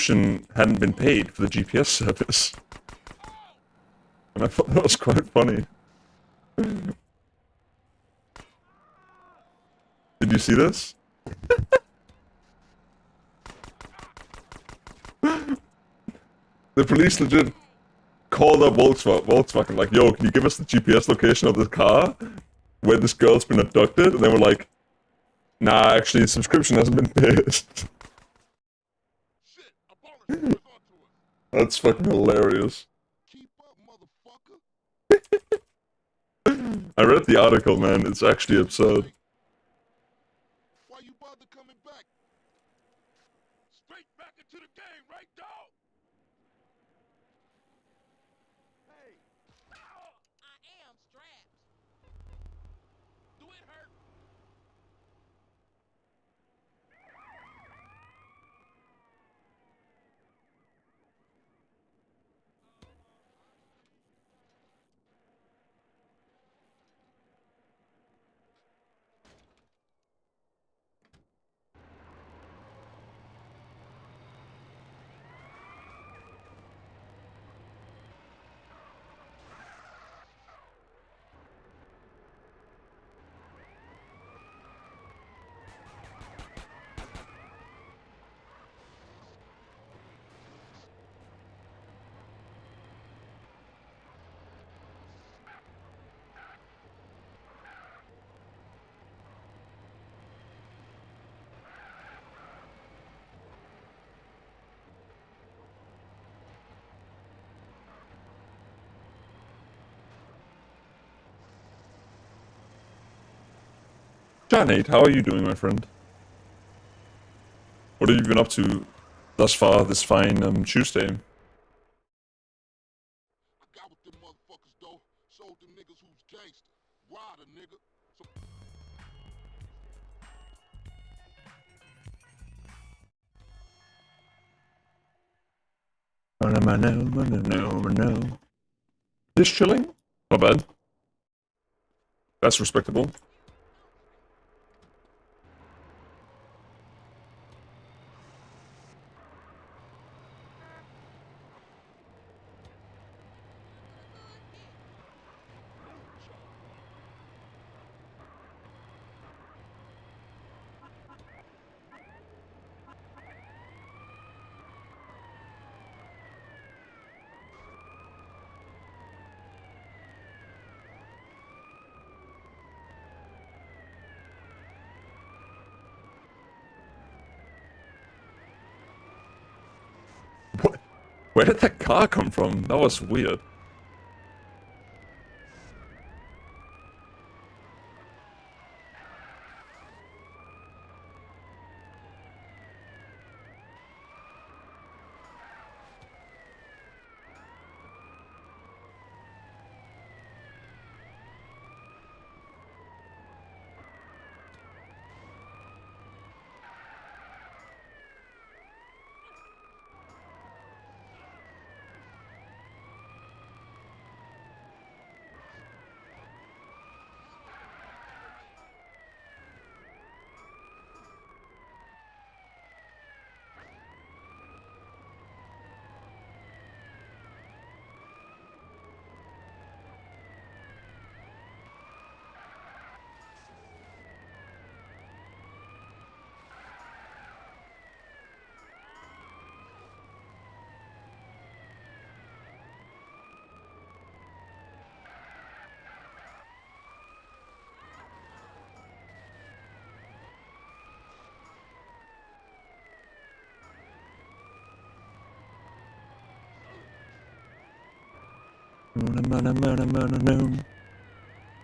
subscription hadn't been paid for the GPS service. And I thought that was quite funny. Did you see this? The police legit called up Volkswagen like, yo, can you give us the GPS location of this car where this girl's been abducted? And they were like, nah, actually, the subscription hasn't been paid. That's fucking hilarious. I read the article, man. It's actually absurd. Why you bother coming back? Straight back into the game, right, dog? Hey. Ow, I am strapped. Do it hurt? Janet, how are you doing, my friend? What have you been up to thus far this fine Tuesday? I got with them motherfuckers, though. Showed them niggas who's gangster. Rider, nigga. No. This chilling? Not bad. That's respectable. What? Where did that car come from? That was weird.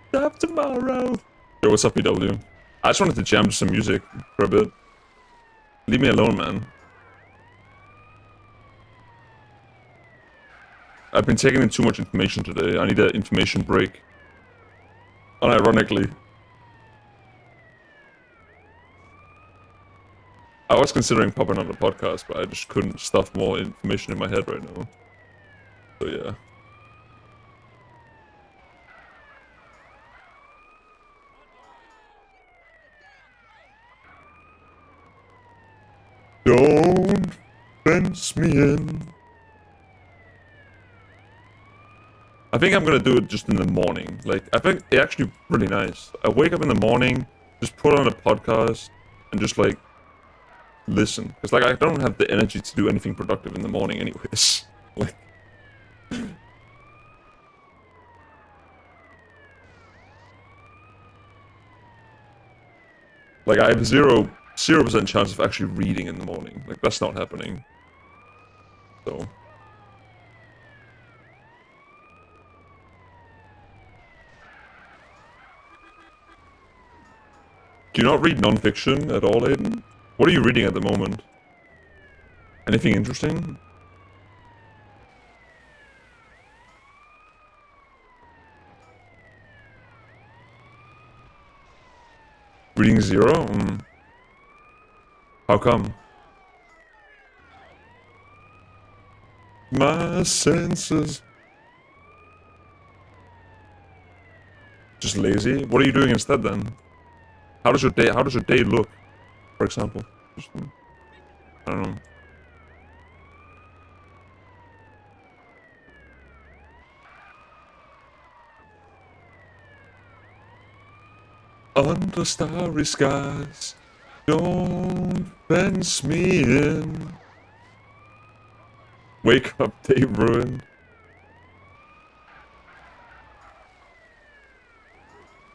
Stop tomorrow. Yo, what's up, PW? I just wanted to jam to some music for a bit. Leave me alone, man. I've been taking in too much information today. I need an information break. Unironically. I was considering popping on the podcast, but I just couldn't stuff more information in my head right now. So yeah. Don't fence me in. I think I'm gonna do it just in the morning. Like, I think it's actually really nice. I wake up in the morning, just put on a podcast, and just like listen. Because like I don't have the energy to do anything productive in the morning anyways. Like, I have 0% chance of actually reading in the morning. Like, that's not happening. So. Do you not read non-fiction at all, Aiden? What are you reading at the moment? Anything interesting? Reading 0? How come? My senses. Just lazy? What are you doing instead then? How does your day look, for example? Just, I don't know. Under starry skies, don't fence me in. Wake up, day ruined.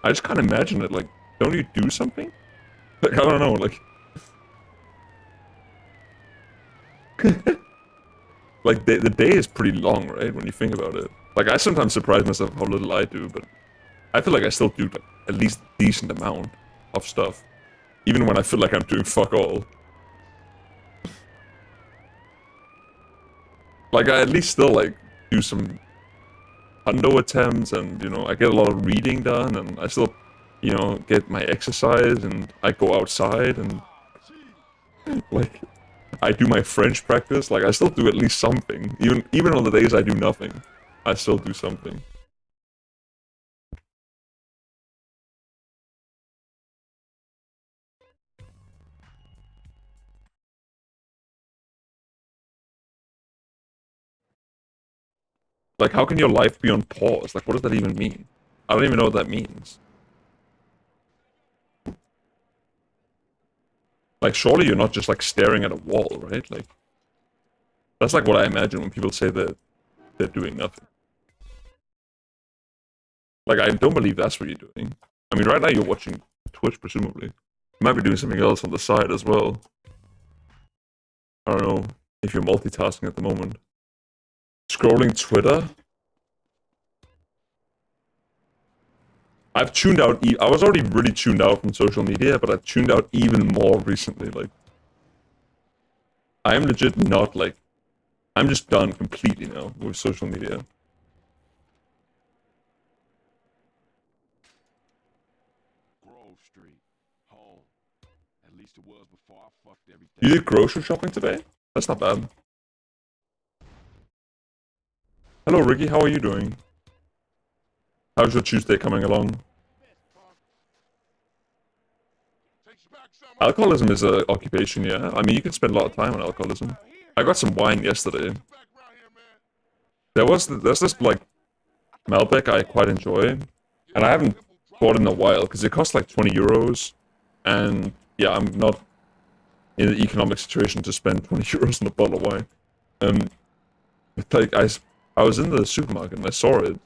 I just can't imagine it. Like, don't you do something? Like, I don't know. Like, like the day is pretty long, right? When you think about it. Like, I sometimes surprise myself how little I do, but I feel like I still do like, at least a decent amount of stuff, even when I feel like I'm doing fuck all. Like, I at least still like do some hundo attempts, and you know, I get a lot of reading done, and I still, you know, get my exercise, and I go outside, and like, I do my French practice. Like, I still do at least something, even on the days I do nothing, I still do something. Like, how can your life be on pause? Like, what does that even mean? I don't even know what that means. Like, surely you're not just, like, staring at a wall, right? Like, that's, like, what I imagine when people say that they're doing nothing. Like, I don't believe that's what you're doing. I mean, right now you're watching Twitch, presumably. You might be doing something else on the side as well. I don't know if you're multitasking at the moment. Scrolling Twitter? I've tuned out. I was already really tuned out from social media, but I've tuned out even more recently. Like, I am legit not like. I'm just done completely now with social media. Grove Street, home. At least it was before I fucked everything. You did grocery shopping today? That's not bad. Hello, Ricky. How are you doing? How's your Tuesday coming along? Alcoholism is an occupation, yeah. I mean, you can spend a lot of time on alcoholism. I got some wine yesterday. There's this like Malbec I quite enjoy, and I haven't bought it in a while because it costs like 20 euros, and yeah, I'm not in an economic situation to spend 20 euros on a bottle of wine. But like I was in the supermarket and I saw it,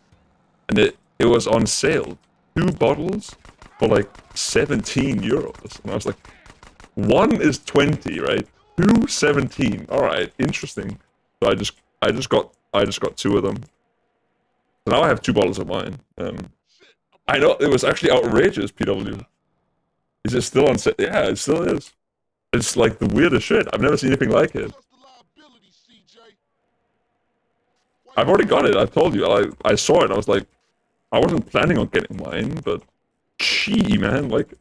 and it was on sale, 2 bottles for like 17 euros, and I was like, one is 20, right? 2, 17. All right, interesting. So I just got 2 of them. So now I have 2 bottles of wine. I know it was actually outrageous. PW. Is it still on sale? Yeah, it still is. It's like the weirdest shit. I've never seen anything like it. I've already got it. I told you. I saw it. I was like, I wasn't planning on getting wine, but gee, man, like.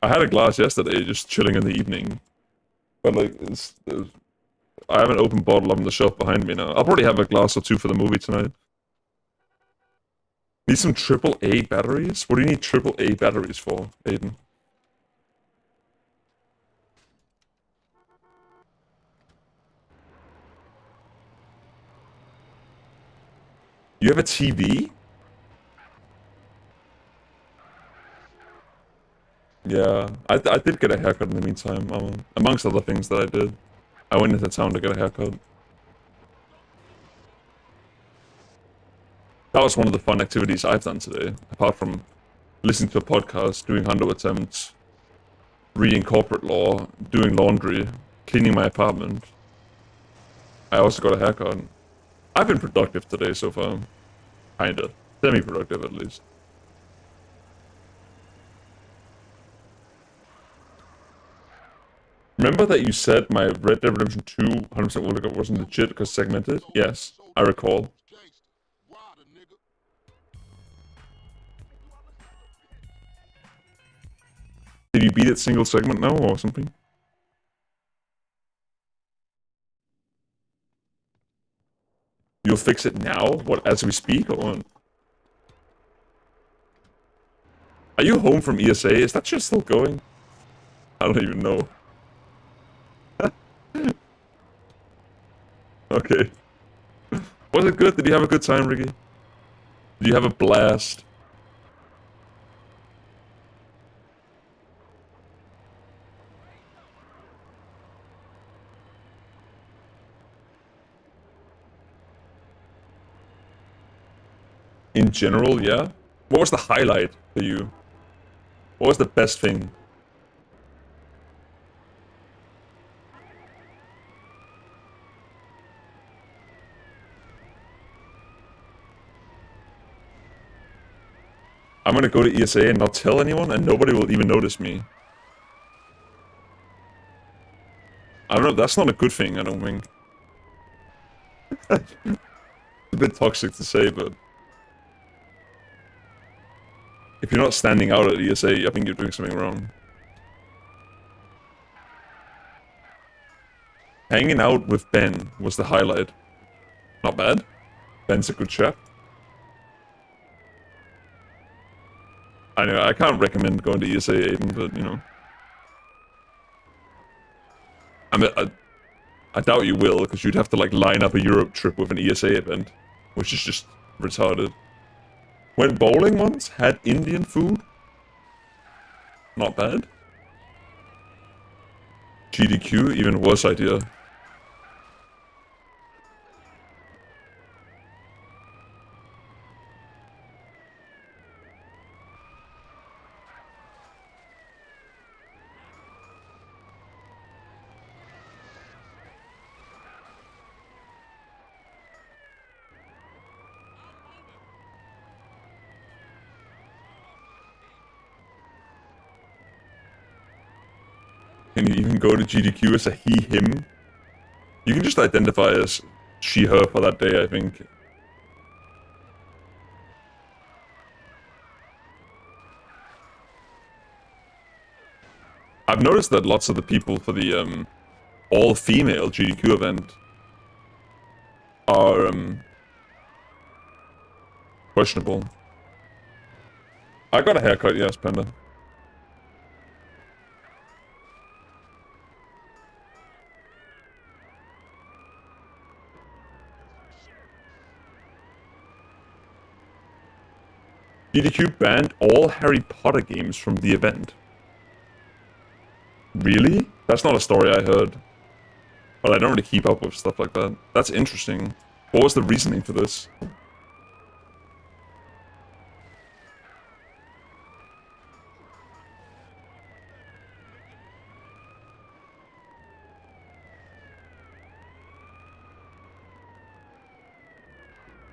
I had a glass yesterday, just chilling in the evening. But like, I have an open bottle on the shelf behind me now. I'll probably have a glass or 2 for the movie tonight. Need some AAA batteries? What do you need AAA batteries for, Aiden? You have a TV? Yeah, I did get a haircut in the meantime, amongst other things that I did. I went into town to get a haircut. That was one of the fun activities I've done today, apart from listening to a podcast, doing hundo attempts, reading corporate law, doing laundry, cleaning my apartment. I also got a haircut. I've been productive today so far. Kinda. Semi-productive, at least. Remember that you said my Red Dead Redemption 2 100% World Cup wasn't legit because segmented? Yes, I recall. Did you beat it single segment now or something? You'll fix it now? What, as we speak or what? Are you home from ESA? Is that shit still going? I don't even know. Okay. Was it good? Did you have a good time, Ricky? Did you have a blast? In general, yeah? What was the highlight for you? What was the best thing? I'm gonna go to ESA and not tell anyone, and nobody will even notice me. I don't know, that's not a good thing, I don't think. It's a bit toxic to say, but... if you're not standing out at ESA, I think you're doing something wrong. Hanging out with Ben was the highlight. Not bad. Ben's a good chap. I know, I can't recommend going to ESA, Aiden, but, you know. I doubt you will, because you'd have to, like, line up a Europe trip with an ESA event, which is just retarded. Went bowling once, had Indian food. Not bad. GDQ, even worse idea. Can you even go to GDQ as a he, him? You can just identify as she, her for that day, I think. I've noticed that lots of the people for the, all-female GDQ event are, questionable. I got a haircut, yes, Panda. GDQ banned all Harry Potter games from the event. Really? That's not a story I heard. But I don't really keep up with stuff like that. That's interesting. What was the reasoning for this?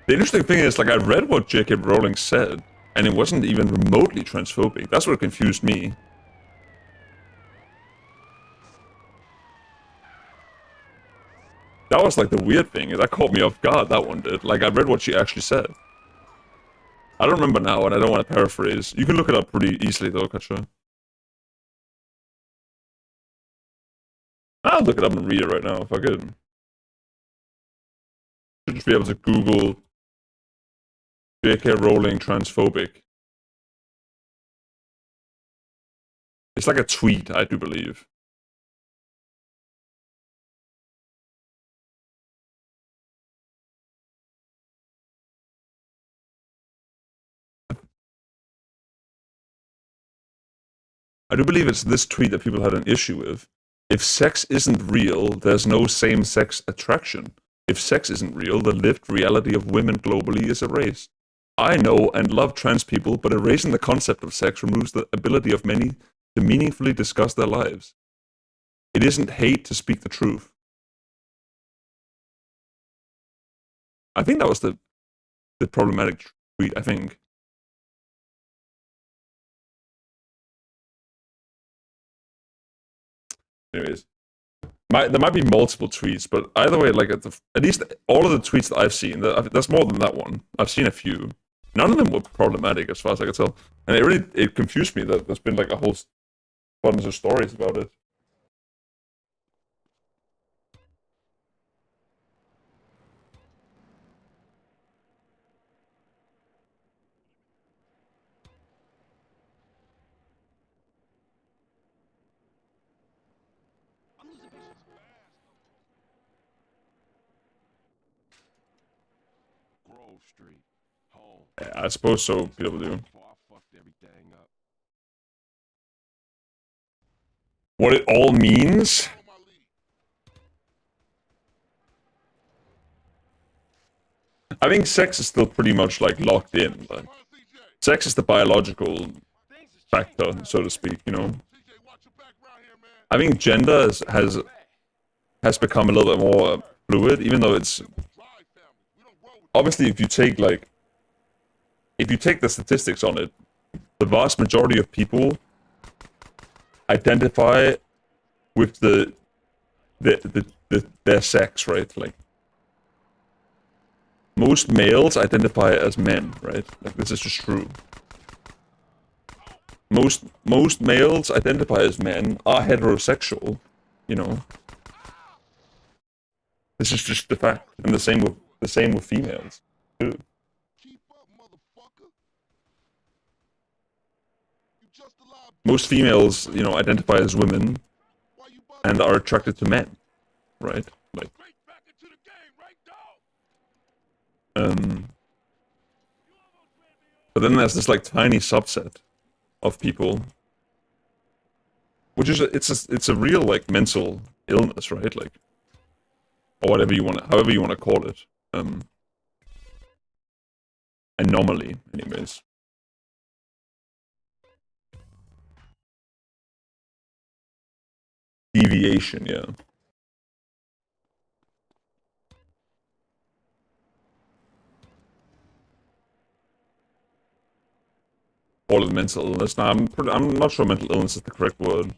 The interesting thing is, like, I read what J.K. Rowling said, and it wasn't even remotely transphobic. That's what confused me. That was, like, the weird thing. That caught me off guard, that one did. Like, I read what she actually said. I don't remember now, and I don't want to paraphrase. You can look it up pretty easily, though, Katja. I'll look it up and read it right now, if I could. Should just be able to Google J.K. Rowling transphobic. It's like a tweet, I do believe. I do believe it's this tweet that people had an issue with. If sex isn't real, there's no same-sex attraction. If sex isn't real, the lived reality of women globally is erased. I know and love trans people, but erasing the concept of sex removes the ability of many to meaningfully discuss their lives. It isn't hate to speak the truth. I think that was the problematic tweet, I think. Anyways. There might be multiple tweets, but either way, like at least all of the tweets that I've seen, there's more than that one. I've seen a few. None of them were problematic as far as I could tell, and it confused me that there's been like a whole bunch of stories about it. Grove Street, home. Yeah, I suppose so, PW. Before I fucked everything up. What it all means? On my lead. I think sex is still pretty much like locked in. Like, sex is the biological factor, so to speak. You know. CJ, watch your back round here, man. I think gender has become a little bit more fluid, even though it's Drive family. We don't roll with obviously if you take the statistics on it, the vast majority of people identify with their sex, right? Like most males identify as men, right? Like this is just true. Most males identify as men are heterosexual, you know. This is just the fact, and the same with females too. keep up, motherfucker. You just a liability. Most females, you know, identify as women Why you bother and are attracted to men, right? Like, straight back into the game, right, dog? but then there's this like tiny subset of people, which is it's a real like mental illness, right? Like, or whatever you want, however you want to call it, anomaly, anyways. Deviation, yeah. All of mental illness. Now, I'm not sure mental illness is the correct word.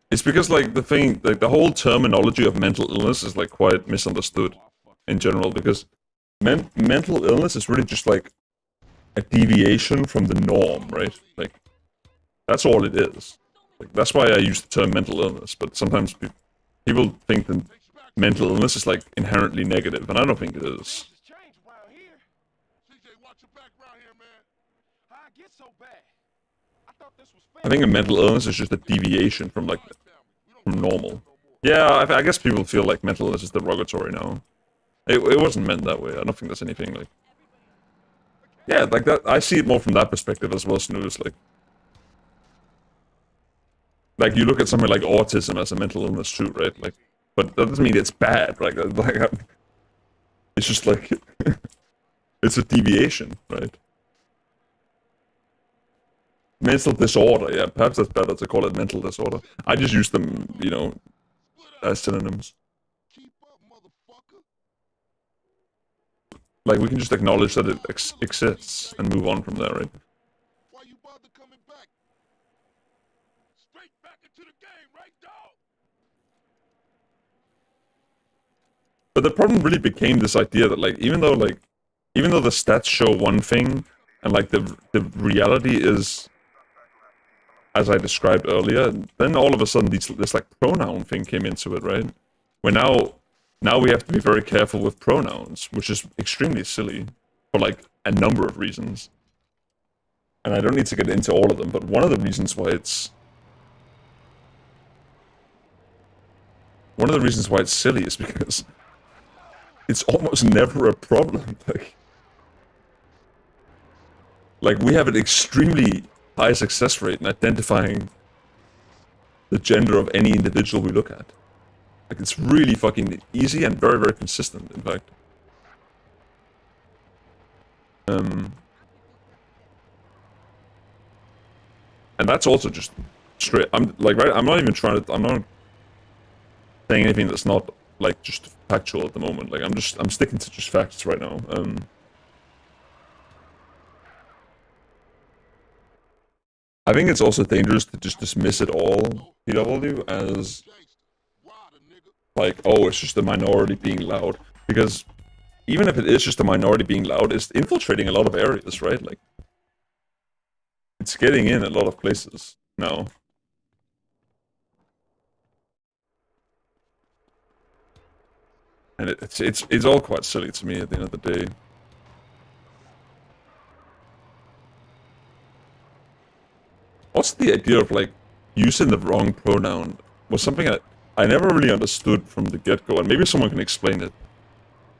It's because like the whole terminology of mental illness is like quite misunderstood in general, because mental illness is really just like a deviation from the norm, right? Like that's all it is. Like that's why I use the term mental illness. But sometimes people think that mental illness is like inherently negative, and I don't think it is. CJ, watch your back round here, man. How I get so bad? I thought this was fair. I think a mental illness is just a deviation from like from normal. Yeah, I guess people feel like mental illness is derogatory now. It wasn't meant that way. I don't think there's anything like. Yeah, like that. I see it more from that perspective as well, Snooze. Like you look at something like autism as a mental illness too, right? Like, but that doesn't mean it's bad. Like it's just like it's a deviation, right? Mental disorder, yeah. Perhaps that's better to call it mental disorder. I just use them, you know, as synonyms. Keep up, motherfucker. Like we can just acknowledge that it exists and move on from there, right? Why you bother coming back? Straight back into the game, right, dog? But the problem really became this idea that even though the stats show one thing and like the reality is as I described earlier, then all of a sudden this like pronoun thing came into it, right? Where now we have to be very careful with pronouns, which is extremely silly for like a number of reasons. And I don't need to get into all of them, but one of the reasons why it's silly is because it's almost never a problem. Like we have an extremely high success rate in identifying the gender of any individual we look at. Like it's really fucking easy and very, very consistent, in fact. And that's also just straight. I'm like, right, I'm not even trying to. I'm not saying anything that's not like just factual at the moment. Like I'm sticking to just facts right now. I think it's also dangerous to just dismiss it all, PW, as like, oh, it's just a minority being loud. Because even if it is just a minority being loud, it's infiltrating a lot of areas, right? Like, it's getting in a lot of places now. And it's all quite silly to me at the end of the day. What's the idea of like using the wrong pronoun was something that I never really understood from the get-go, and maybe someone can explain it.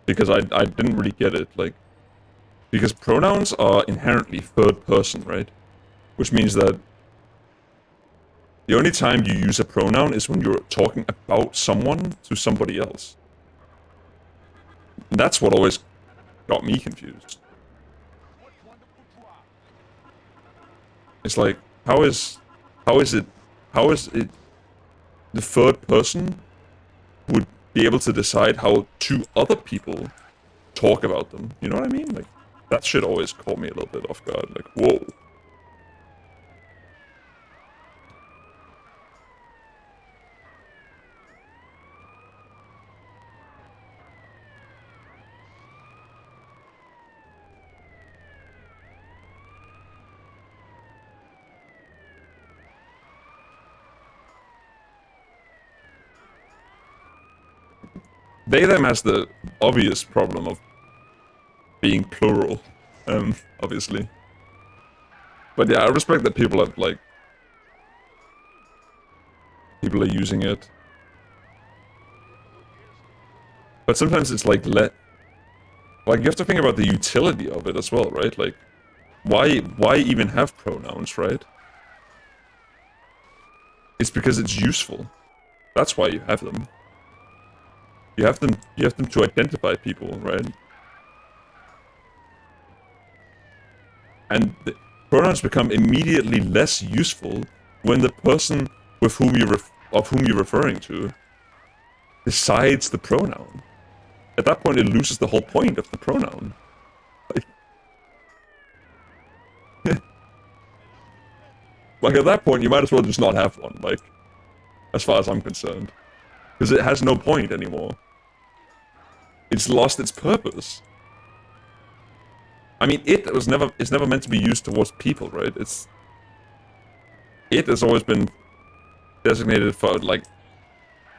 Because I didn't really get it, like, because pronouns are inherently third person, right? Which means that the only time you use a pronoun is when you're talking about someone to somebody else. And that's what always got me confused. It's like, how is it the third person would be able to decide how two other people talk about them? You know what I mean? Like, that shit always caught me a little bit off guard. Like, whoa. They them has the obvious problem of being plural, obviously. But yeah, I respect that people have like people are using it. But sometimes it's like like you have to think about the utility of it as well, right? Like why even have pronouns, right? It's because it's useful. That's why you have them. You have them to identify people, right? And the pronouns become immediately less useful when the person with whom you're referring to decides the pronoun. At that point, it loses the whole point of the pronoun. Like at that point, you might as well just not have one. Like, as far as I'm concerned, because it has no point anymore. It's lost its purpose. I mean, it's never meant to be used towards people, right? It has always been designated for like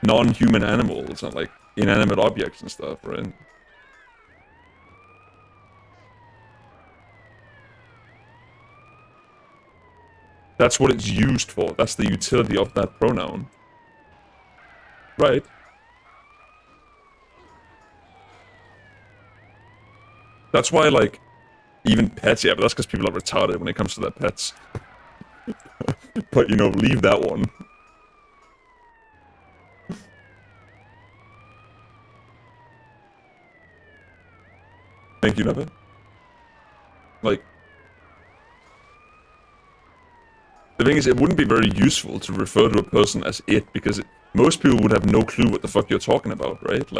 non-human animals and like inanimate objects and stuff, right? That's what it's used for. That's the utility of that pronoun. Right. That's why, like, even pets, yeah, but that's because people are retarded when it comes to their pets. But, you know, leave that one. Thank you, Nevin. Like, the thing is, it wouldn't be very useful to refer to a person as it, because most people would have no clue what the fuck you're talking about, right?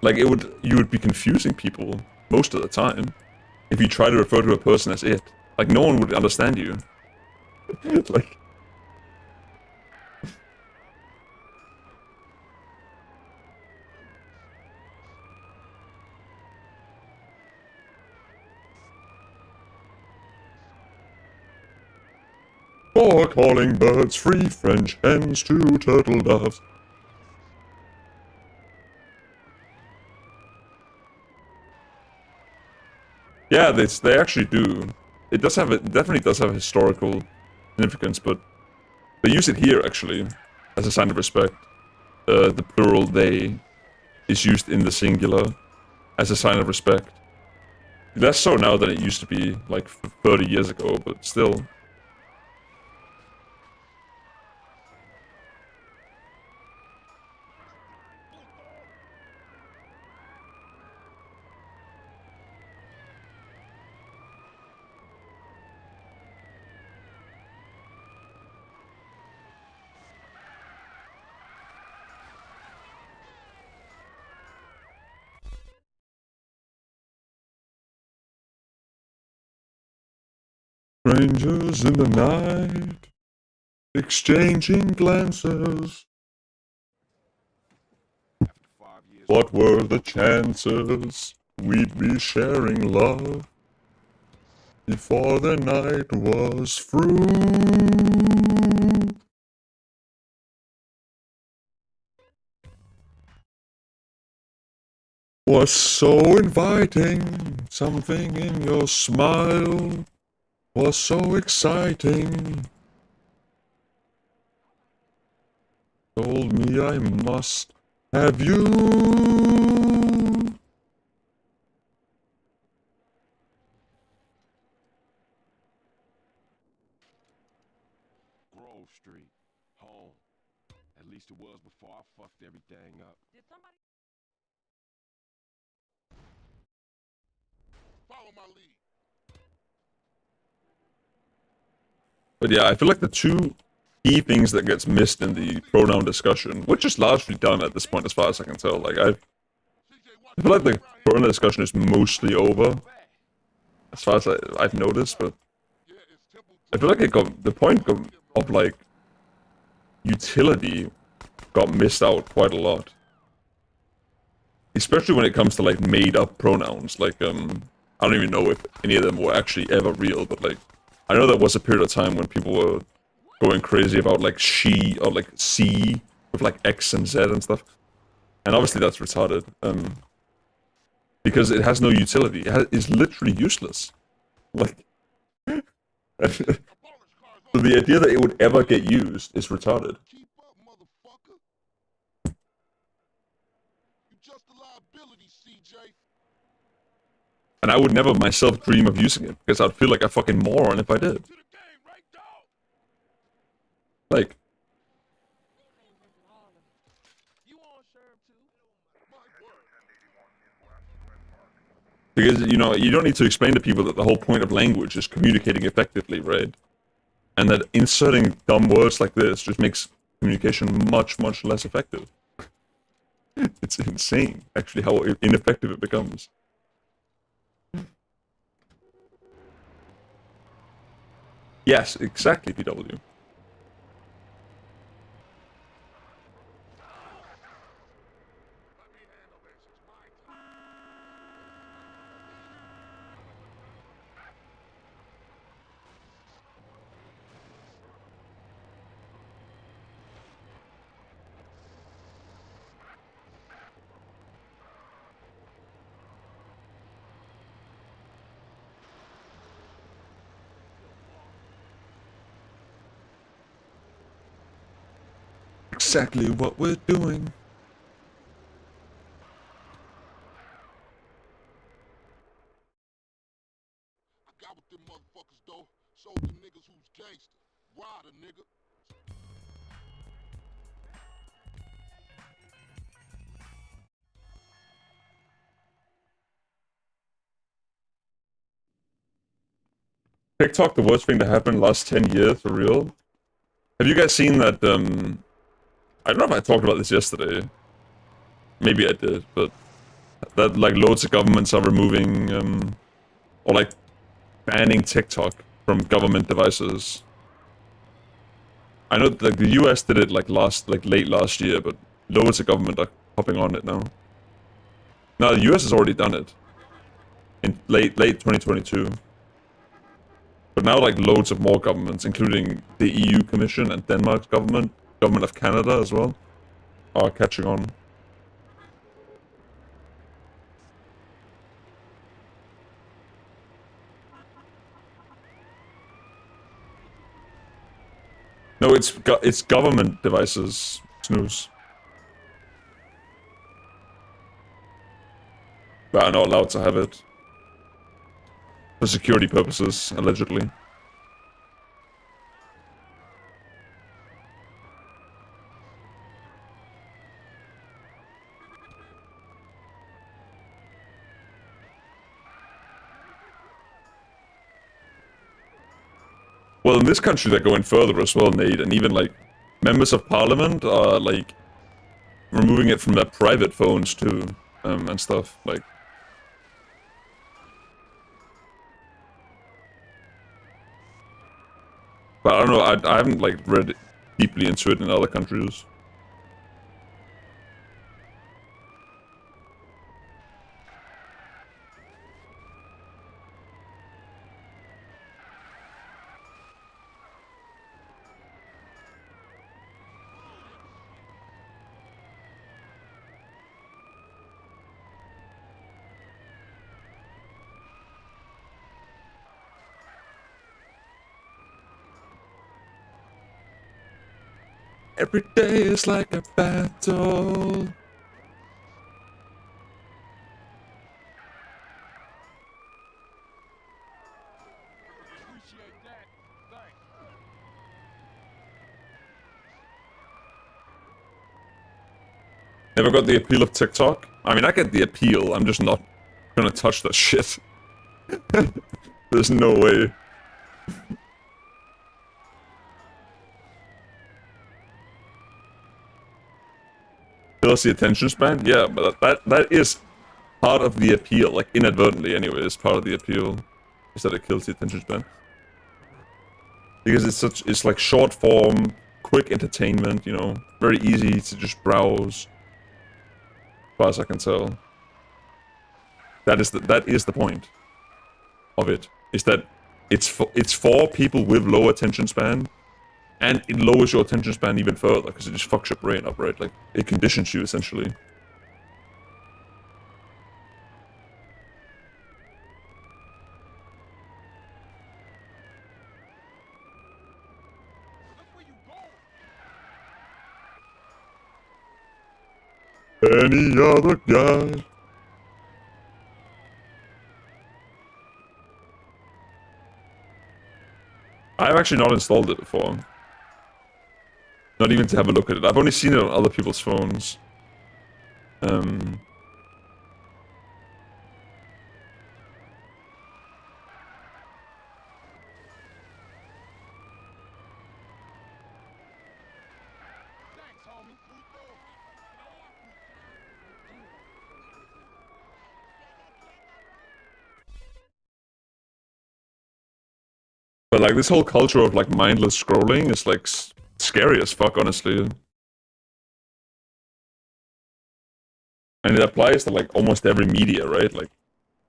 Like you would be confusing people most of the time if you try to refer to a person as it. Like, no one would understand you. Like... Four calling birds, 3 French hens, 2 turtle doves. Yeah, they actually do. It definitely does have historical significance, but they use it here actually as a sign of respect. the plural they is used in the singular as a sign of respect. Less so now than it used to be, like 30 years ago, but still. Strangers in the night, exchanging glances. After 5 years. What were the chances we'd be sharing love before the night was through? Was so inviting, something in your smile was so exciting. Told me I must have you. Grove Street. Home. At least it was before I fucked everything up. Did somebody? Follow my lead. But yeah, I feel like the two key things that gets missed in the pronoun discussion, which is largely done at this point as far as I can tell, like I feel like the pronoun discussion is mostly over, as far as I've noticed, but I feel like the point of like utility got missed out quite a lot. Especially when it comes to like made up pronouns, like I don't even know if any of them were actually ever real, but like I know there was a period of time when people were going crazy about like she or like C with like X and Z and stuff. And obviously that's retarded. Because it has no utility. It's literally useless. Like so the idea that it would ever get used is retarded. Keep up, motherfucker. You just a liability, CJ. And I would never myself dream of using it because I'd feel like a fucking moron if I did. To the game, right, dog? Like, You on Sherm too? My word. because, you know, you don't need to explain to people that the whole point of language is communicating effectively, right? And that inserting dumb words like this just makes communication much, much less effective. It's insane, actually, how ineffective it becomes. Yes, exactly, PW. Exactly what we're doing. I got with them motherfuckers, though. Showed them niggas who's gangster. Rider, nigga. TikTok, the worst thing to happen last 10 years, for real. Have you guys seen that, I don't know if I talked about this yesterday. Maybe I did, but that, like, loads of governments are removing, or, like, banning TikTok from government devices. I know that, like, the US did it, like, late last year, but loads of government are hopping on it now. No, the US has already done it. In late 2022. But now, like, loads of more governments, including the EU Commission and Denmark's government of Canada as well, are catching on. No, it's government devices, snooze. but are not allowed to have it. For security purposes, allegedly. Well, in this country they're going further as well, Nate, and even like members of parliament are like removing it from their private phones too, and stuff like. But I don't know. I haven't like read deeply into it in other countries. Every day is like a battle. Appreciate that. Thanks. Never got the appeal of TikTok. I mean, I get the appeal. I'm just not gonna touch that shit. There's no way. Kills the attention span? Yeah, but that is part of the appeal, like inadvertently anyway, is part of the appeal. Is that it kills the attention span. Because it's like short form, quick entertainment, you know, very easy to just browse. As far as I can tell. That is the point of it. Is that it's for people with low attention span. And it lowers your attention span even further, because it just fucks your brain up, right? Like, it conditions you, essentially. Look where you going. Any other guy? I've actually not installed it before. Not even to have a look at it. I've only seen it on other people's phones. Thanks, homie. But like this whole culture of like mindless scrolling is like scary as fuck, honestly. And it applies to like almost every media, right? Like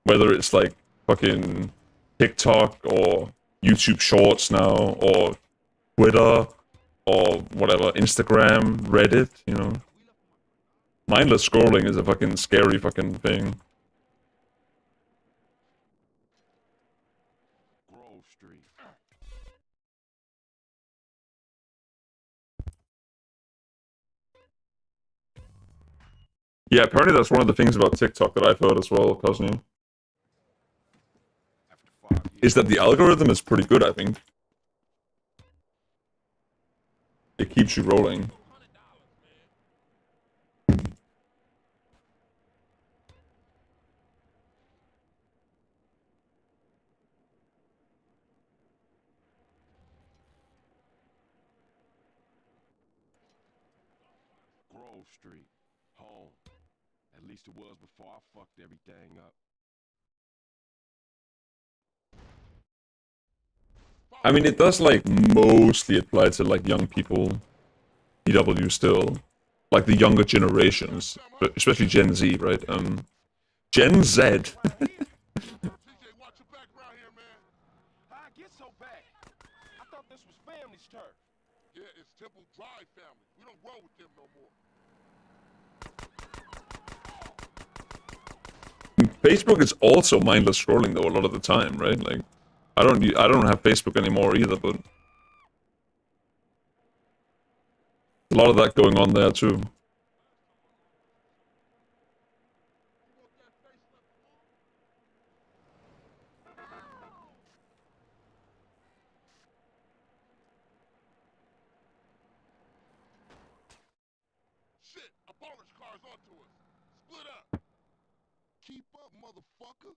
whether it's like fucking TikTok or YouTube Shorts now or Twitter or whatever, Instagram, Reddit, you know. Mindless scrolling is a fucking scary fucking thing. Grove Street. Yeah, apparently that's one of the things about TikTok that I've heard as well, Cosney. After 5 years. Is that the algorithm is pretty good, I think. It keeps you rolling. Grove Street. Home. At least it was before I fucked everything up. I mean, it does like mostly apply to like young people. EW still. Like the younger generations. But especially Gen Z, right? Gen Z. CJ, watch your back around here, man. How'd I get so bad? I thought this was family's turf. Yeah, it's Temple Drive family. We don't roll with them no more. Facebook is also mindless scrolling though a lot of the time, right? Like, I don't have Facebook anymore either, but a lot of that going on there too. Forest cars onto us. Split up. Keep up, motherfucker.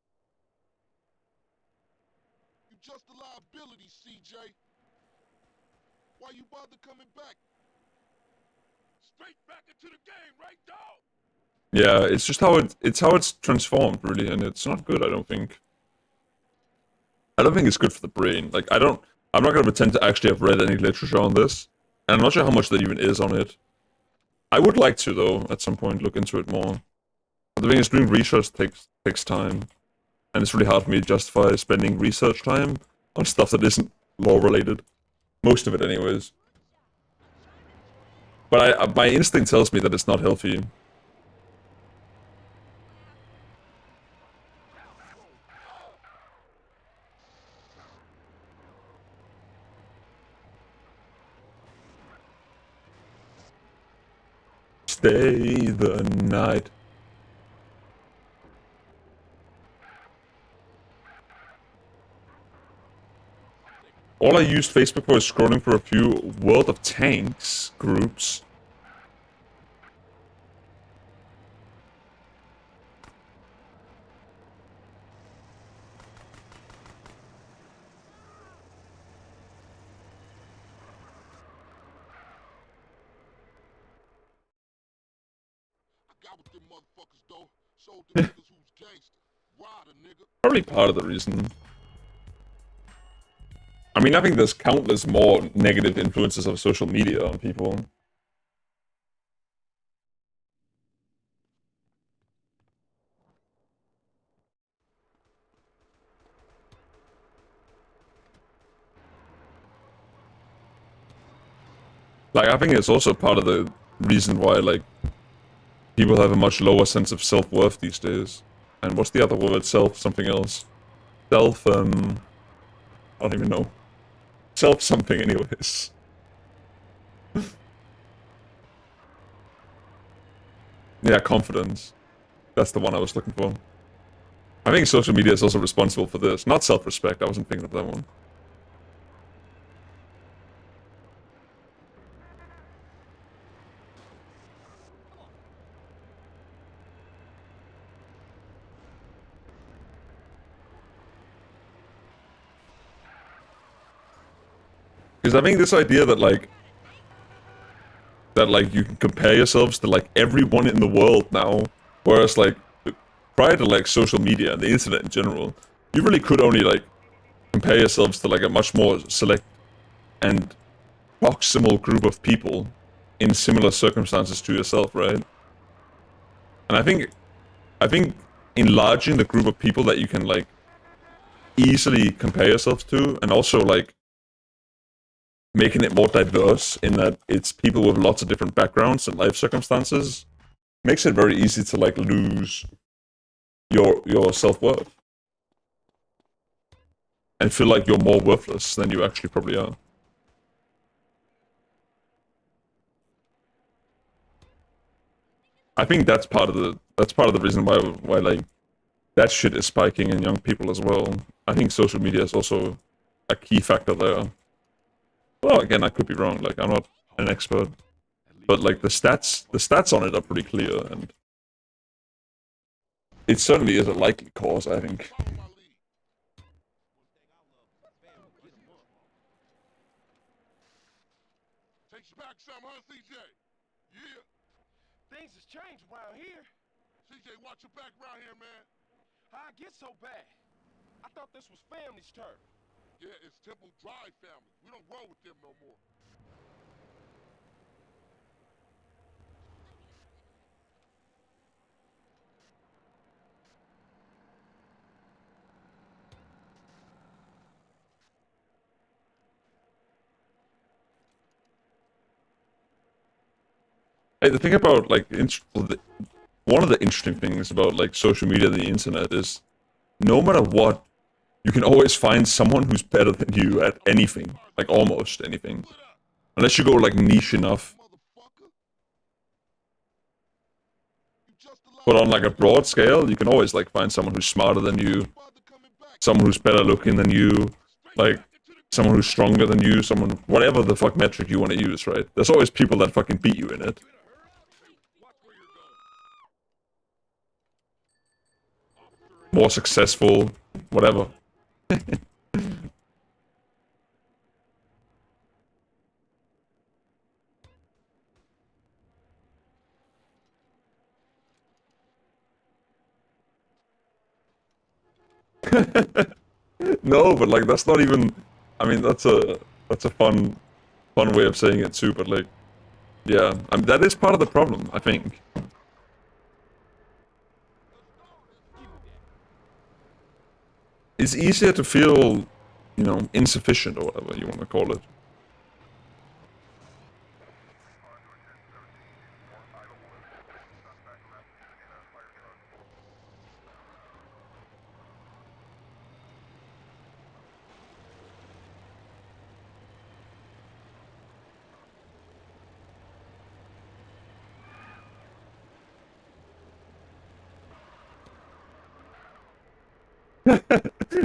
You just a liability, CJ. Why you bother coming back? Straight back into the game, right, dog? Yeah, it's just how it's transformed really, and it's not good. I don't think. I don't think it's good for the brain. Like I'm not gonna pretend to actually have read any literature on this, and I'm not sure how much there even is on it. I would like to though at some point look into it more. But the thing is, doing research takes time, and it's really hard for me to justify spending research time on stuff that isn't law related. Most of it, anyways. But my instinct tells me that it's not healthy. Stay the night. All I used Facebook for is scrolling through a few World of Tanks groups. I got with them motherfuckers, though. Showed them niggas who's gangster. Ride a nigga. Probably part of the reason. I mean, I think there's countless more negative influences of social media on people. Like, I think it's also part of the reason why, like, people have a much lower sense of self-worth these days. And what's the other word? Something else. I don't even know. Self-something, anyways. Yeah, confidence. That's the one I was looking for. I think social media is also responsible for this. Not self-respect, I wasn't thinking of that one. Because I think this idea that you can compare yourselves to like everyone in the world now, whereas like prior to like social media and the internet in general, you really could only like compare yourselves to like a much more select and proximal group of people in similar circumstances to yourself, right? And I think enlarging the group of people that you can like easily compare yourselves to, and also like making it more diverse in that it's people with lots of different backgrounds and life circumstances, makes it very easy to like lose your self-worth and feel like you're more worthless than you actually probably are. I think that's part of the reason why like that shit is spiking in young people as well. I think social media is also a key factor there. Well, again, I could be wrong. Like, I'm not an expert, but like the stats on it are pretty clear, and it certainly is a likely cause, I think. Follow my lead. Takes you back some, huh, CJ? Yeah. Things has changed around here. CJ, watch your back around here, man. How I get so bad? I thought this was family's turf. Yeah, it's Temple Drive family. We don't roll with them no more. Hey, the thing about like one of the interesting things about like social media and the internet is, no matter what, you can always find someone who's better than you at anything, like almost anything, Split up, unless you go like niche enough. motherfucker. You just a But on like a broad scale, you can always like find someone who's smarter than you, bother coming back. someone who's better looking than you, like someone who's stronger than you, someone, whatever the fuck metric you want to use, right? There's always people that fucking beat you in it. Watch where more successful, whatever. No, but like that's not even. I mean, that's a fun way of saying it too. But like, yeah, I mean, that is part of the problem, I think. It's easier to feel, you know, insufficient or whatever you want to call it.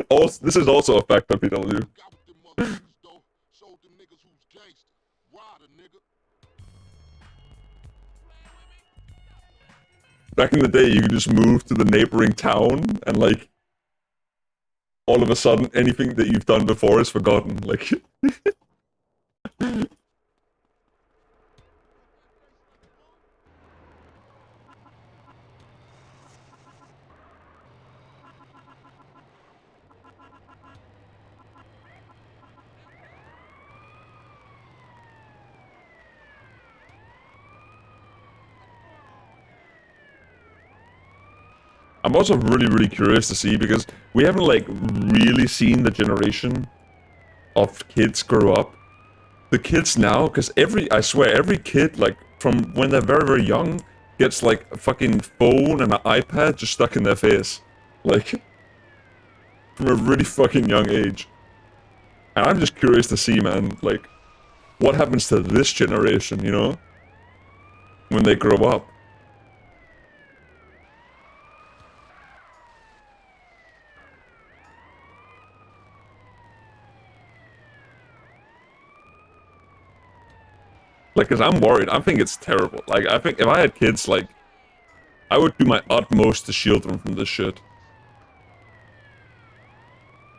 Also, this is also a factor, PW. Got with them motherfuckers, though. Showed them niggas who's gangster. Rider, nigga. Back in the day, you could just move to the neighboring town, and like, all of a sudden, anything that you've done before is forgotten. Like, I'm also really curious to see because we haven't like really seen the generation of kids grow up. The kids now, because I swear, every kid, like, from when they're very young, gets like a fucking phone and an iPad just stuck in their face. Like, from a really fucking young age. And I'm just curious to see, man, like, what happens to this generation, you know? When they grow up. Like, cause I'm worried. I think it's terrible. Like, I think if I had kids, like, I would do my utmost to shield them from this shit.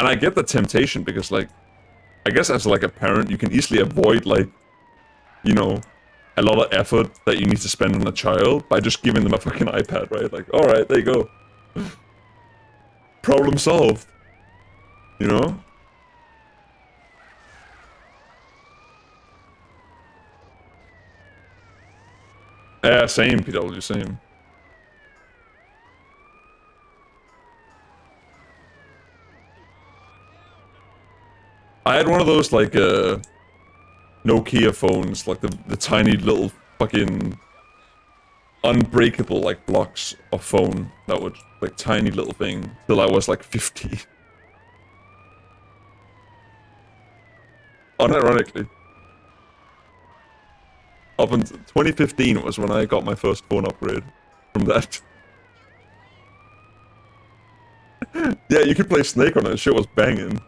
And I get the temptation because, like, I guess as, like, a parent, you can easily avoid, like, you know, a lot of effort that you need to spend on a child by just giving them a fucking iPad, right? Like, alright, there you go. Problem solved. You know? Yeah, same, PW, same. I had one of those, like, Nokia phones, like the tiny little fucking unbreakable, like, blocks of phone that would, like, tiny little thing, till I was, like, 50. Unironically. Up until 2015 was when I got my first phone upgrade from that. Yeah, you could play Snake on it, shit was banging.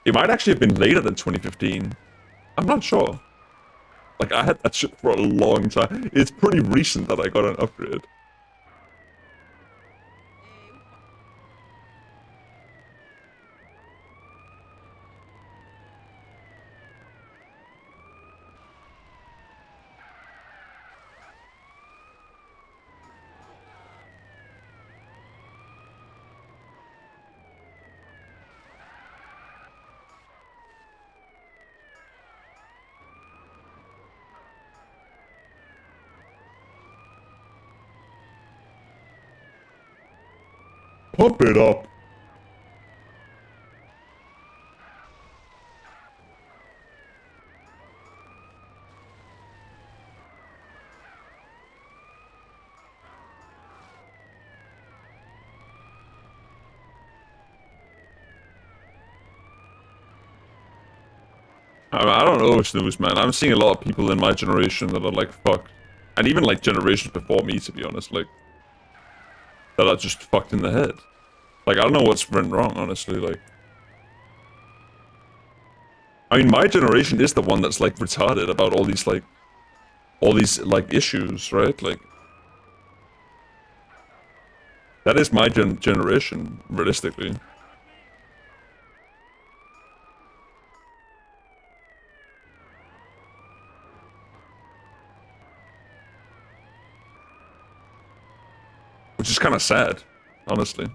It might actually have been later than 2015. I'm not sure. Like, I had that shit for a long time. It's pretty recent that I got an upgrade. Pump it up. I don't know, Snooze, man. I'm seeing a lot of people in my generation that are like fucked. And even like generations before me, to be honest, like, that are just fucked in the head. Like, I don't know what's went wrong, honestly, like. I mean, my generation is the one that's like retarded about all these like issues, right? Like, that is my generation, realistically. Which is kind of sad, honestly.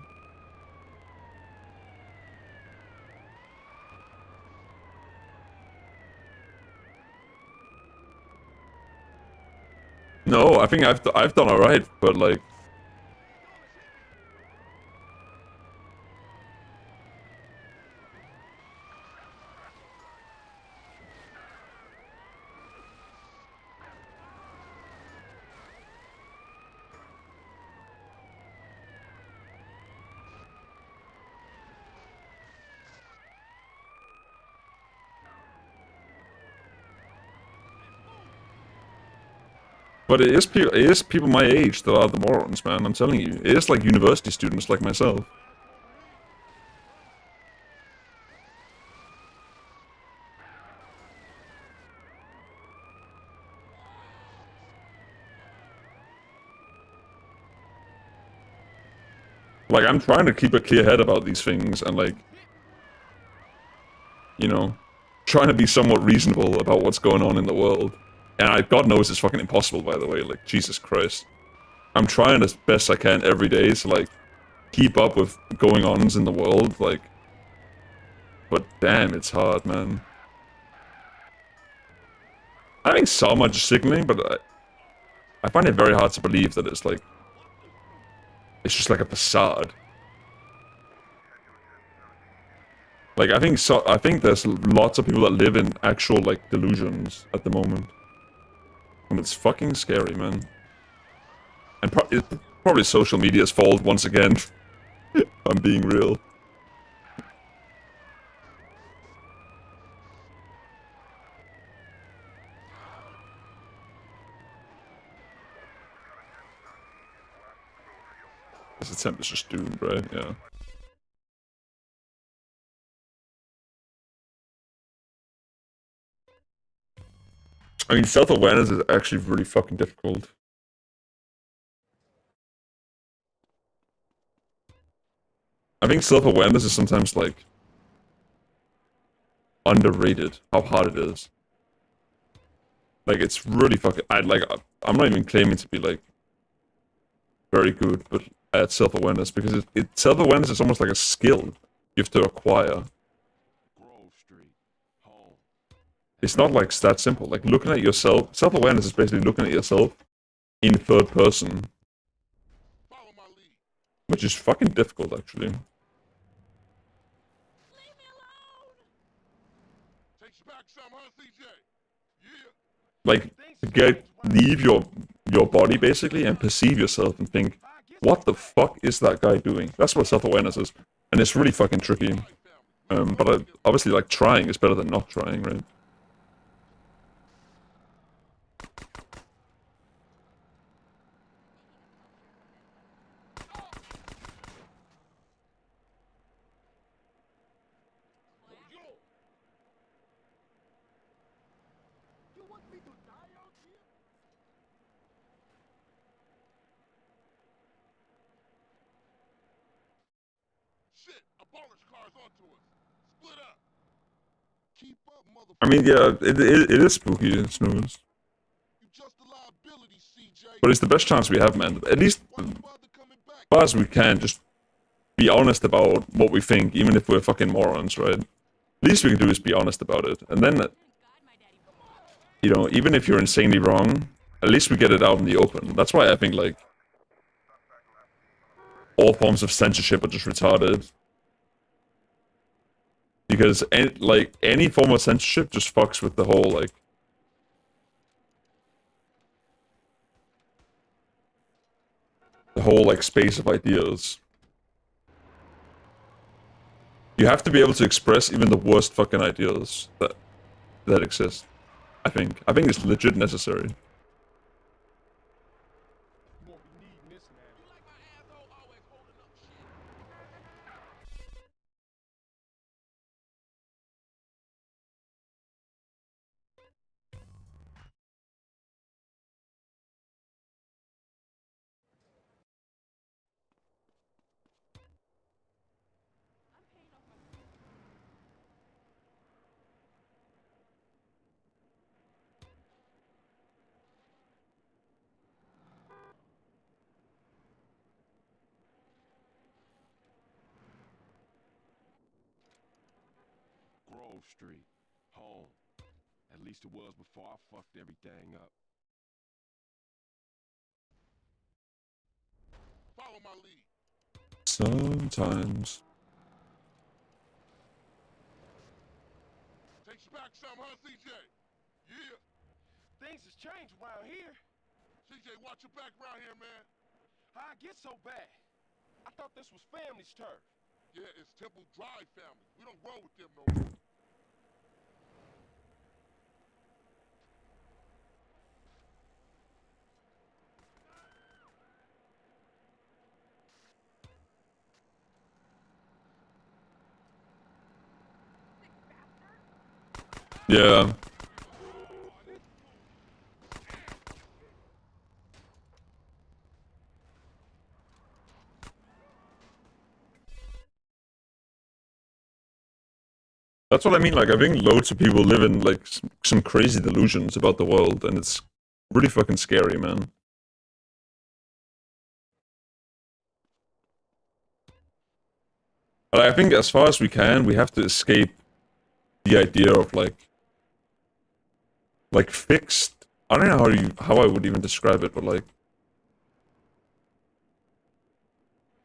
No, I think I've done alright, but like, but it is people my age that are the morons, man. I'm telling you, it is like university students like myself. Like, I'm trying to keep a clear head about these things and like, you know, trying to be somewhat reasonable about what's going on in the world. And God knows it's fucking impossible, by the way. Like, Jesus Christ. I'm trying as best I can every day to like keep up with going-ons in the world, like, but damn, it's hard, man. I think some are just sickening, but I find it very hard to believe that it's like, it's just like a facade. Like, I think there's lots of people that live in actual, like, delusions at the moment. And it's fucking scary, man. And it's probably social media's fault, once again. If I'm being real. This attempt is just doomed, right? Yeah. I mean, self-awareness is actually really fucking difficult. I think self-awareness is sometimes, like, underrated, how hard it is. Like, it's really fucking... I'm not even claiming to be, like, very good but at self-awareness, because self-awareness is almost like a skill you have to acquire. Grove Street, home. It's not, like, that simple. Like, looking at yourself... Self-awareness is basically looking at yourself in third person, Follow my lead. which is fucking difficult, actually. Takes you back some, huh, CJ? Yeah. Like, leave your body, basically, and perceive yourself and think, what the fuck is that guy doing? That's what self-awareness is. And it's really fucking tricky. But obviously, like, trying is better than not trying, right? Shit, a baller's car's onto us. Split up. Keep up, motherfucker. I mean, yeah, it is spooky, Snooze. You just a liability, CJ. But it's the best chance we have, man. At least, Why as you bother coming back? far as we can, just be honest about what we think, even if we're fucking morons, right? Least we can do is be honest about it. And then, you know, even if you're insanely wrong, at least we get it out in the open. That's why I think, like, all forms of censorship are just retarded. Because, any form of censorship just fucks with the whole, like... the whole, like, space of ideas. You have to be able to express even the worst fucking ideas that exist. I think it's legit necessary. Grove Street. Home. At least it was before I fucked everything up. Follow my lead. Sometimes. Takes you back some, huh, CJ? Yeah. Things has changed around here. CJ, watch your back around here, man. How I get so bad? I thought this was family's turf. Yeah, it's Temple Drive family. We don't roll with them no more. Yeah. That's what I mean. Like, I think loads of people live in like some crazy delusions about the world, and it's really fucking scary, man. But I think as far as we can, we have to escape the idea of like fixed. I don't know how I would even describe it, but like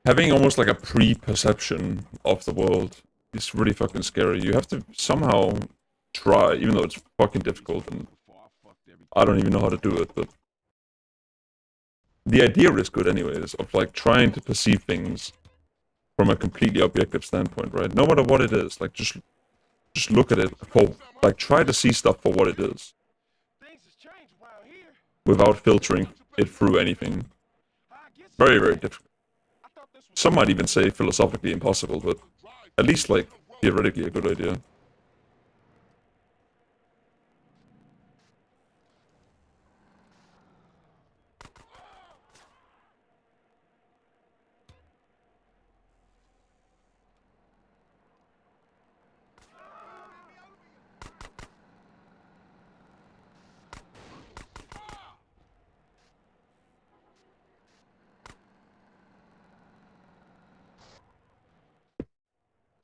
having almost like a pre-perception of the world is really fucking scary. You have to somehow try, even though it's fucking difficult, and I don't even know how to do it, but the idea is good anyways, of like trying to perceive things from a completely objective standpoint, right? No matter what it is, like just look at it for, like try to see stuff for what it is, Things has changed around here. without filtering it through anything. How I get so Very, very bad? difficult. I thought this was Some might even say philosophically impossible, but at least like theoretically a good idea.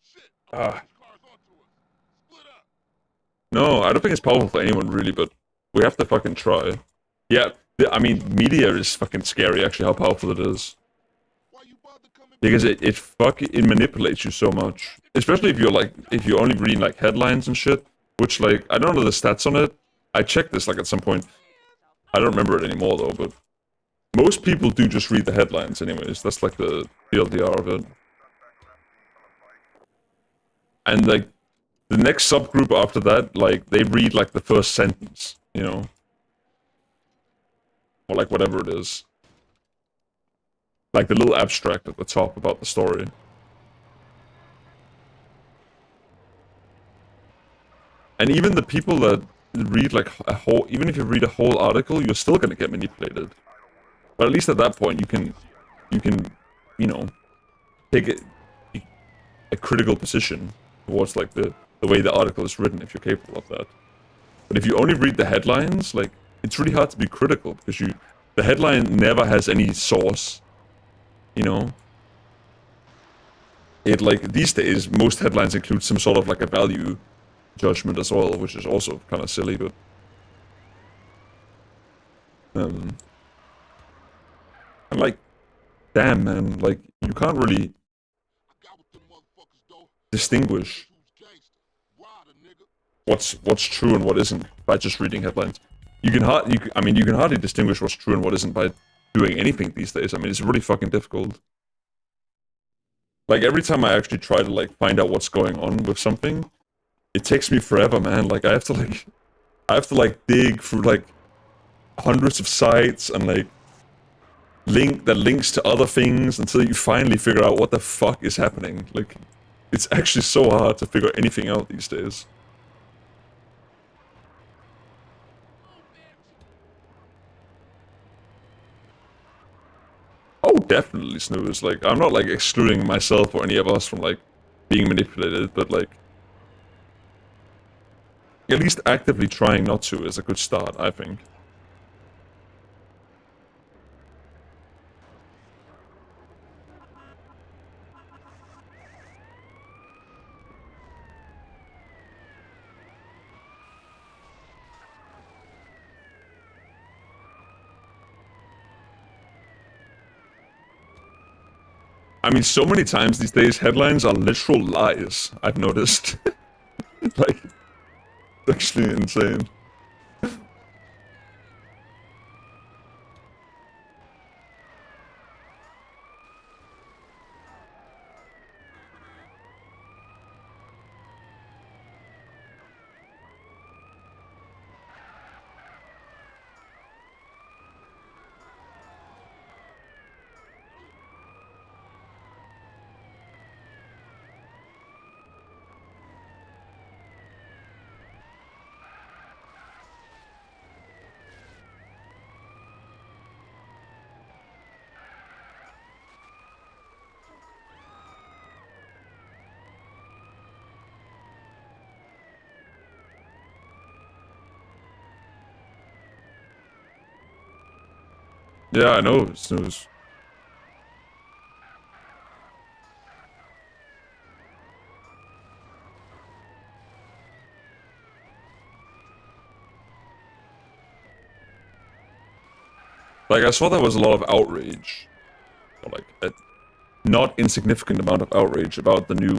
Shit, Ah. these cars onto us. Split up. No, I don't think it's powerful for anyone really, but we have to fucking try. Yeah, I mean, media is fucking scary actually, how powerful it is. Why you bother coming Because it manipulates you so much. Especially if you're only reading like headlines and shit, which like, I don't know the stats on it. I checked this like at some point. I don't remember it anymore though, but most people do just read the headlines anyways. That's like the TLDR of it. And like, the next subgroup after that, like, they read like the first sentence, you know? Or like whatever it is. Like the little abstract at the top about the story. And even the people that read like a whole, even if you read a whole article, you're still gonna get manipulated. But at least at that point, you can, you know, take a critical position towards like the way the article is written if you're capable of that. But if you only read the headlines, like, it's really hard to be critical because the headline never has any source, you know? It like, these days, most headlines include some sort of like a value judgment as well, which is also kind of silly, but and like, damn man, like you can't really I got with them motherfuckers, though. distinguish Who's gangster? Rider, nigga. what's true and what isn't by just reading headlines. I mean, you can hardly distinguish what's true and what isn't by doing anything these days. I mean, it's really fucking difficult. Like every time I actually try to like find out what's going on with something, it takes me forever, man. Like I have to like dig through like hundreds of sites and like links to other things until you finally figure out what the fuck is happening. Like, it's actually so hard to figure anything out these days. Oh, definitely snooze. Like, I'm not like excluding myself or any of us from like being manipulated, but like at least actively trying not to is a good start, I think. I mean, so many times these days, headlines are literal lies, I've noticed. Like, it's actually insane. Yeah, I know, Snooze. Like, I saw there was a lot of outrage, or like a not insignificant amount of outrage about the new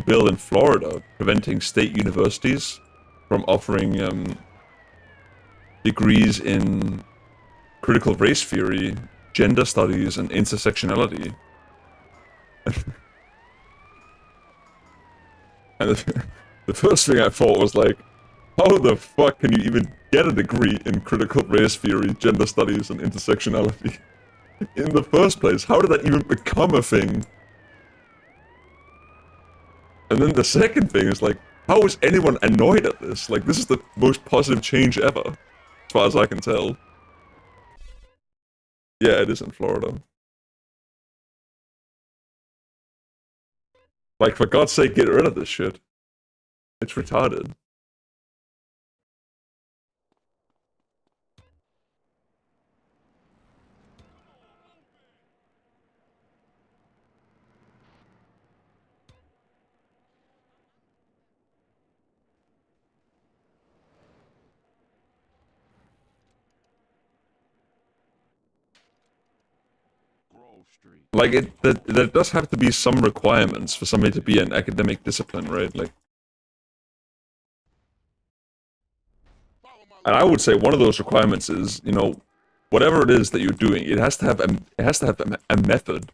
bill in Florida preventing state universities from offering degrees in critical race theory, gender studies, and intersectionality. And the first thing I thought was like, how the fuck can you even get a degree in critical race theory, gender studies, and intersectionality? In the first place, how did that even become a thing? And then the second thing is like, how is anyone annoyed at this? Like, this is the most positive change ever, as far as I can tell. Yeah, it is in Florida. Like, for God's sake, get rid of this shit. It's retarded. Grove Street. Like, there does have to be some requirements for somebody to be an academic discipline, right? Like, Follow my and I would say one of those requirements is, you know, whatever it is that you're doing, it has to have a method,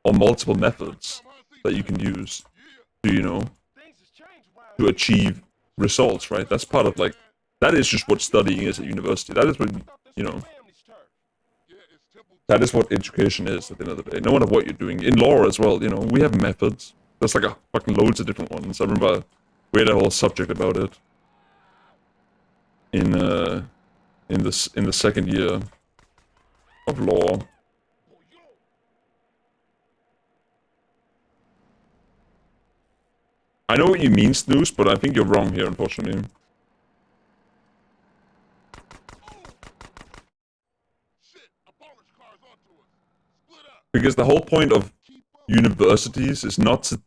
or multiple methods that you can use to, you know, Things has changed around to achieve results, right? That's part of, like, that is just what studying is at university. That is what, you know, family's turf. Yeah, it's Temple. that is what education is at the end of the day. No matter what you're doing. In law as well, you know, we have methods. There's like a fucking loads of different ones. I remember we had a whole subject about it in the second year of law. I know what you mean, Snooze, but I think you're wrong here, unfortunately. Shit, a bonus car's onto us. Split up. Because the whole point of Keep up. universities is not to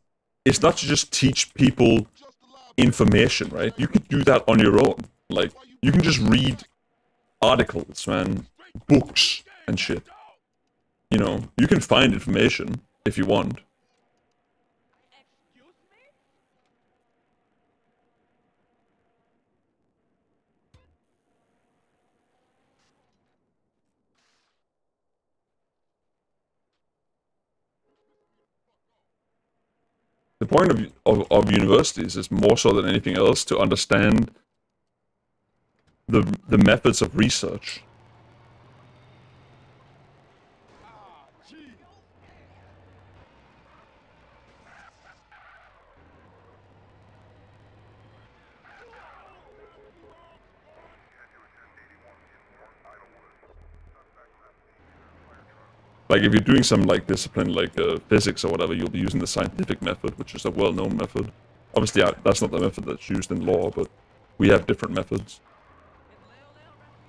just teach people Just allow information, right? You could do that on your own. Like, you can just read articles, man, books and shit. You know, you can find information if you want. The point of universities is more so than anything else to understand the methods of research. Ah, gee. Like, if you're doing some, like, discipline, like physics or whatever, you'll be using the scientific method, which is a well-known method. Obviously, that's not the method that's used in law, but we have different methods.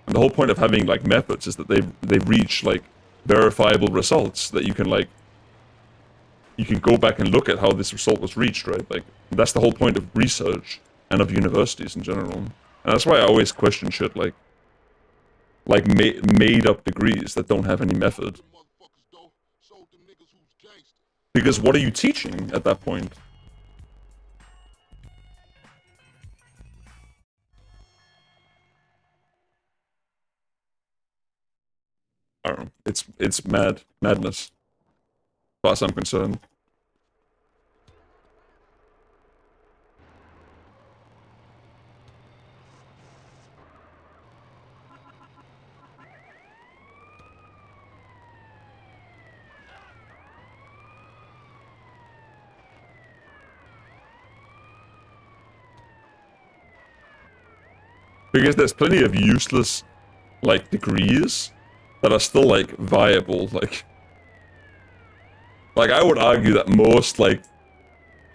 And the whole point of having, like, methods is that they reach, like, verifiable results that you can, like, you can go back and look at how this result was reached, right? Like, that's the whole point of research and of universities in general. And that's why I always question shit like made up degrees that don't have any method. motherfuckers, though. Sold them niggas Because what are you teaching at that point? I don't know. It's madness, as far as I'm concerned. Because there's plenty of useless, like, degrees that are still, like, viable, like, I would argue that most, like,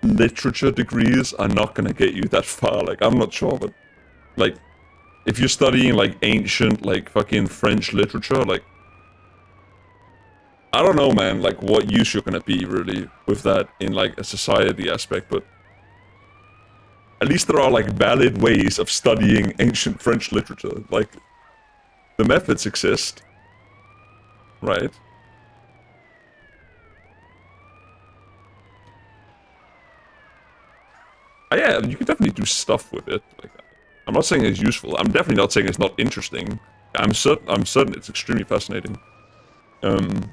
literature degrees are not gonna get you that far, like, I'm not sure, but, like, if you're studying, like, ancient, like, fucking French literature, like, I don't know, man, like, what use you're gonna be, really, with that in, like, a society aspect, but at least there are, like, valid ways of studying ancient French literature, like, the methods exist, right? Yeah, you can definitely do stuff with it. Like, I'm not saying it's useful. I'm definitely not saying it's not interesting. I'm certain it's extremely fascinating. Um,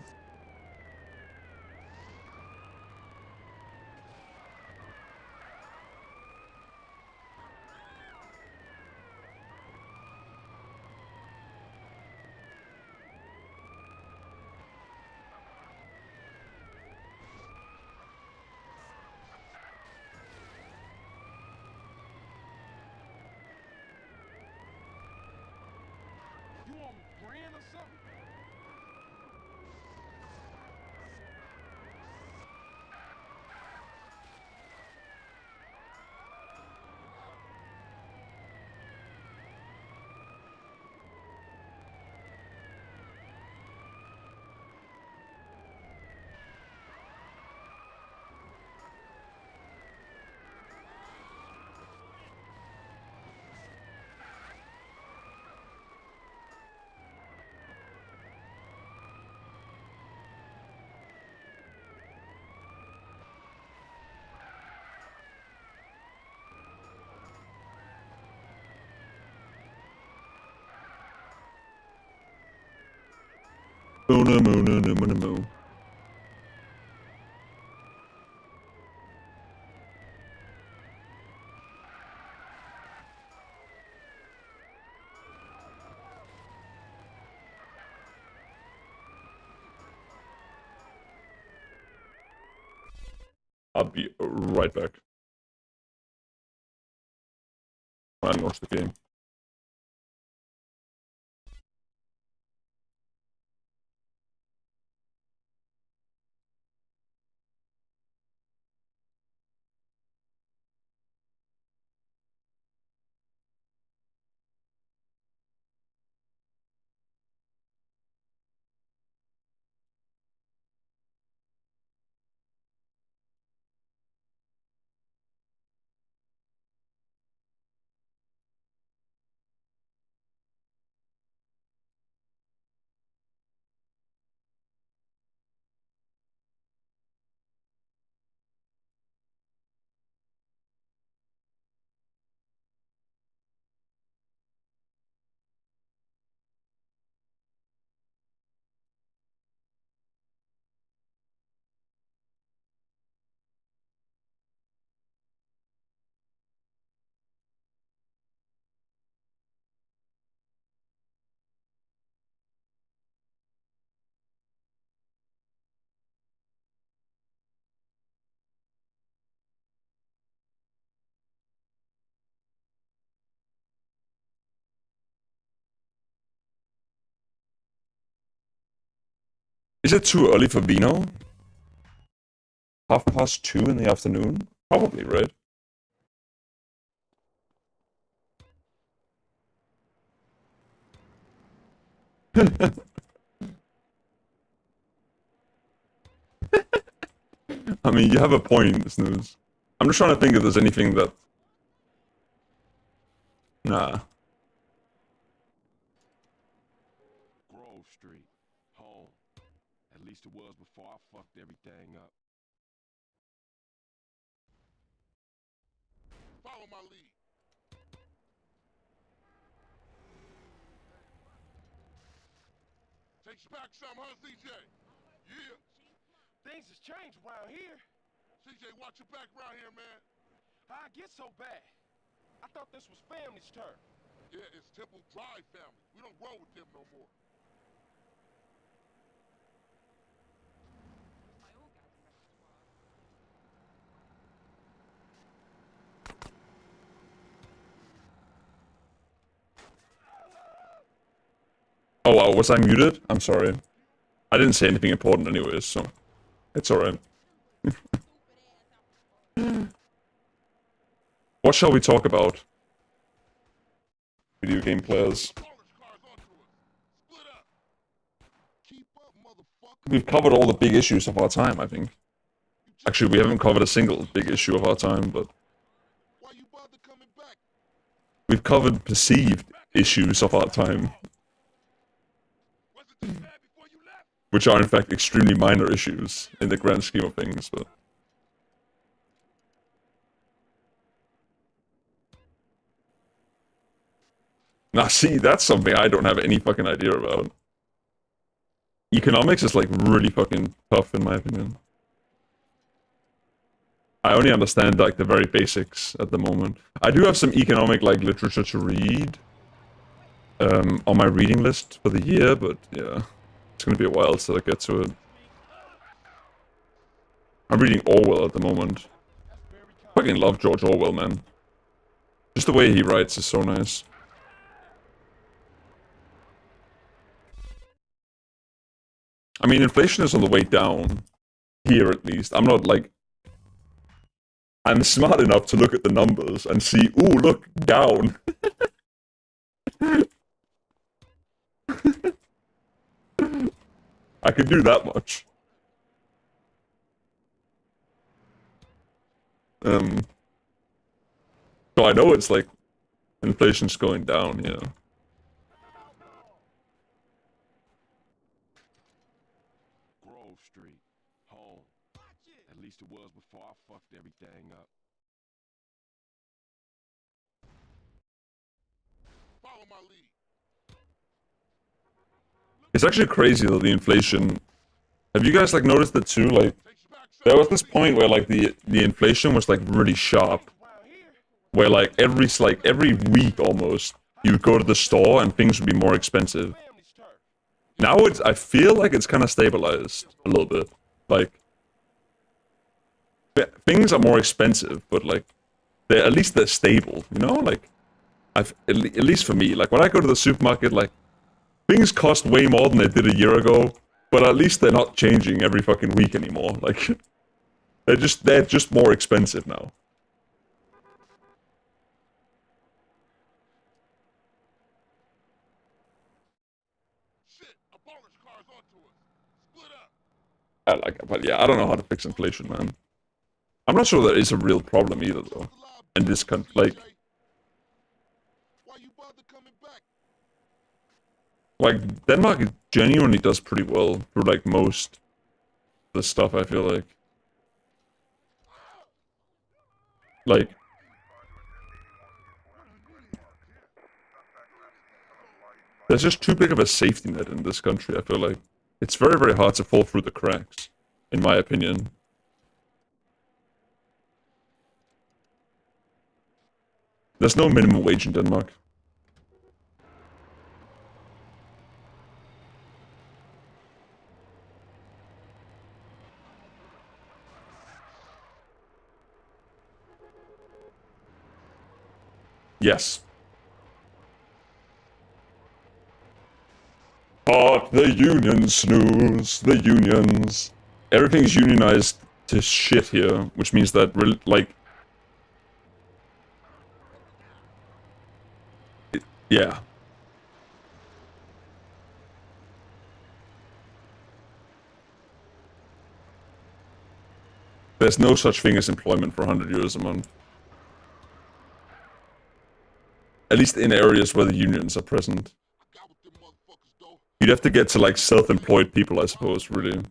You on brand or something? Moo. I'll be right back. I launched the game. Is it too early for Vino? 2:30 in the afternoon? Probably, right? I mean, you have a point, Snooze. I'm just trying to think if there's anything that... Nah. Grove Street. Home. At least it was before I fucked everything up. Follow my lead. Takes you back some, huh, CJ? Yeah. Things has changed around here. CJ, watch your back around here, man. How I get so bad? I thought this was family's turn. Yeah, it's Temple Drive family. We don't roll with them no more. Oh wow, was I muted? I'm sorry. I didn't say anything important anyways, so it's alright. What shall we talk about? Video game players. We've covered all the big issues of our time, I think. Actually, we haven't covered a single big issue of our time, but we've covered perceived issues of our time, which are in fact extremely minor issues in the grand scheme of things, but... Now see, that's something I don't have any fucking idea about. Economics is like really fucking tough in my opinion. I only understand like the very basics at the moment. I do have some economic like literature to read on my reading list for the year, but yeah, it's gonna be a while till I get to it. I'm reading Orwell at the moment. Fucking love George Orwell, man. Just the way he writes is so nice. I mean, inflation is on the way down. Here, at least. I'm not, like... I'm smart enough to look at the numbers and see, ooh, look, down. I could do that much. So I know it's, like, inflation's going down, yeah. Street, home. At least it was before I fucked everything up. Follow my lead. It's actually crazy though, the inflation. Have you guys like noticed that too? Like, there was this point where like the inflation was like really sharp, where like every week almost you'd go to the store and things would be more expensive. Now I feel like it's kind of stabilized a little bit. Like, things are more expensive, but like, at least they're stable, you know? Like, at least for me, like when I go to the supermarket, like, things cost way more than they did a year ago, but at least they're not changing every fucking week anymore. Like, they're just more expensive now. But yeah, I don't know how to fix inflation, man. I'm not sure there is a real problem either, though. In this country, like Denmark genuinely does pretty well for like most of the stuff. I feel like there's just too big of a safety net in this country. I feel like it's very, very hard to fall through the cracks, in my opinion. There's no minimum wage in Denmark. Yes. But the unions snooze, the unions. Everything's unionized to shit here, which means that, like... yeah. There's no such thing as employment for 100 euros a month. At least in areas where the unions are present. You'd have to get to, like, self-employed people, I suppose, really.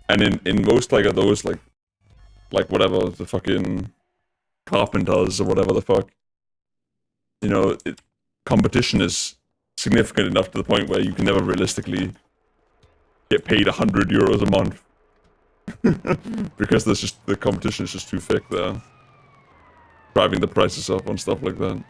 And in most, like, of those, like, like whatever the fucking carpenters or whatever the fuck. You know, competition is significant enough to the point where you can never realistically get paid €100 a month because there's just the competition is just too thick there, driving the prices up on stuff like that.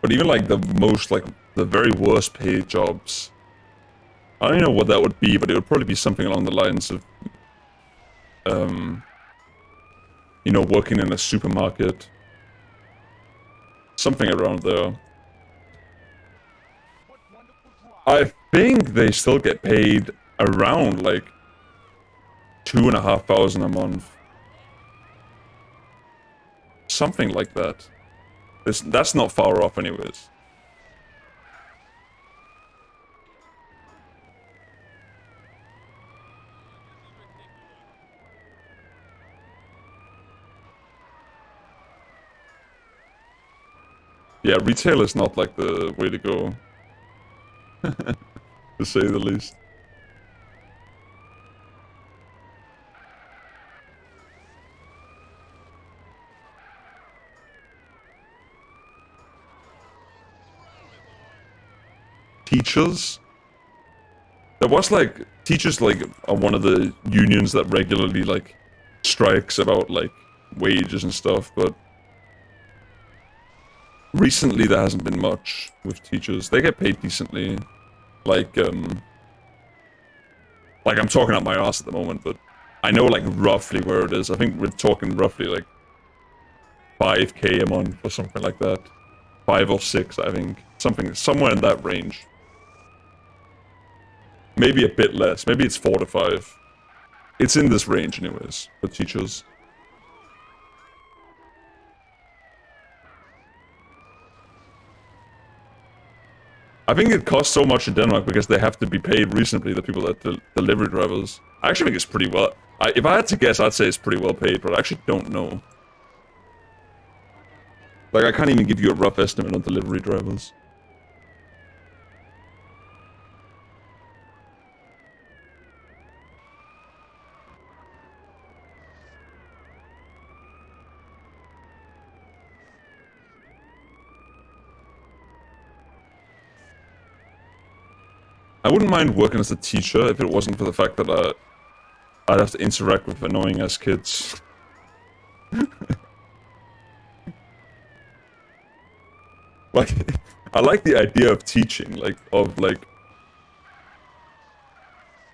But even like the most, like the very worst paid jobs, I don't know what that would be, but it would probably be something along the lines of, you know, working in a supermarket. Something around there. I think they still get paid around like 2,500 a month. Something like that. That's not far off anyways. Yeah, retail is not like the way to go. To say the least. Teachers? There was like, teachers like are one of the unions that regularly like strikes about like wages and stuff, but recently there hasn't been much with teachers. They get paid decently. Like I'm talking out my ass at the moment, but I know like roughly where it is. I think we're talking roughly like 5k a month or something like that. 5 or 6, I think. Somewhere in that range. Maybe a bit less. Maybe it's 4 to 5. It's in this range anyways, for teachers. I think it costs so much in Denmark because they have to be paid reasonably, the people that delivery drivers. I actually think it's pretty well... if I had to guess, I'd say it's pretty well paid, but I actually don't know. Like, I can't even give you a rough estimate on delivery drivers. I wouldn't mind working as a teacher if it wasn't for the fact that I'd have to interact with annoying-ass kids. Like, I like the idea of teaching, like,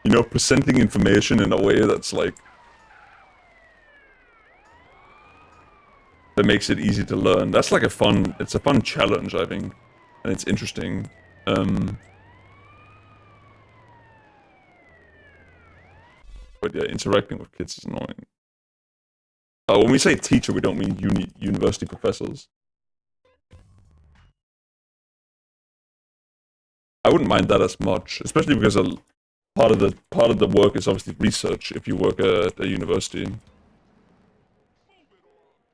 you know, presenting information in a way that's, like, that makes it easy to learn. That's like it's a fun challenge, I think, and it's interesting. But yeah, interacting with kids is annoying. When we say teacher, we don't mean university professors. I wouldn't mind that as much, especially because part of the work is obviously research. If you work at a university,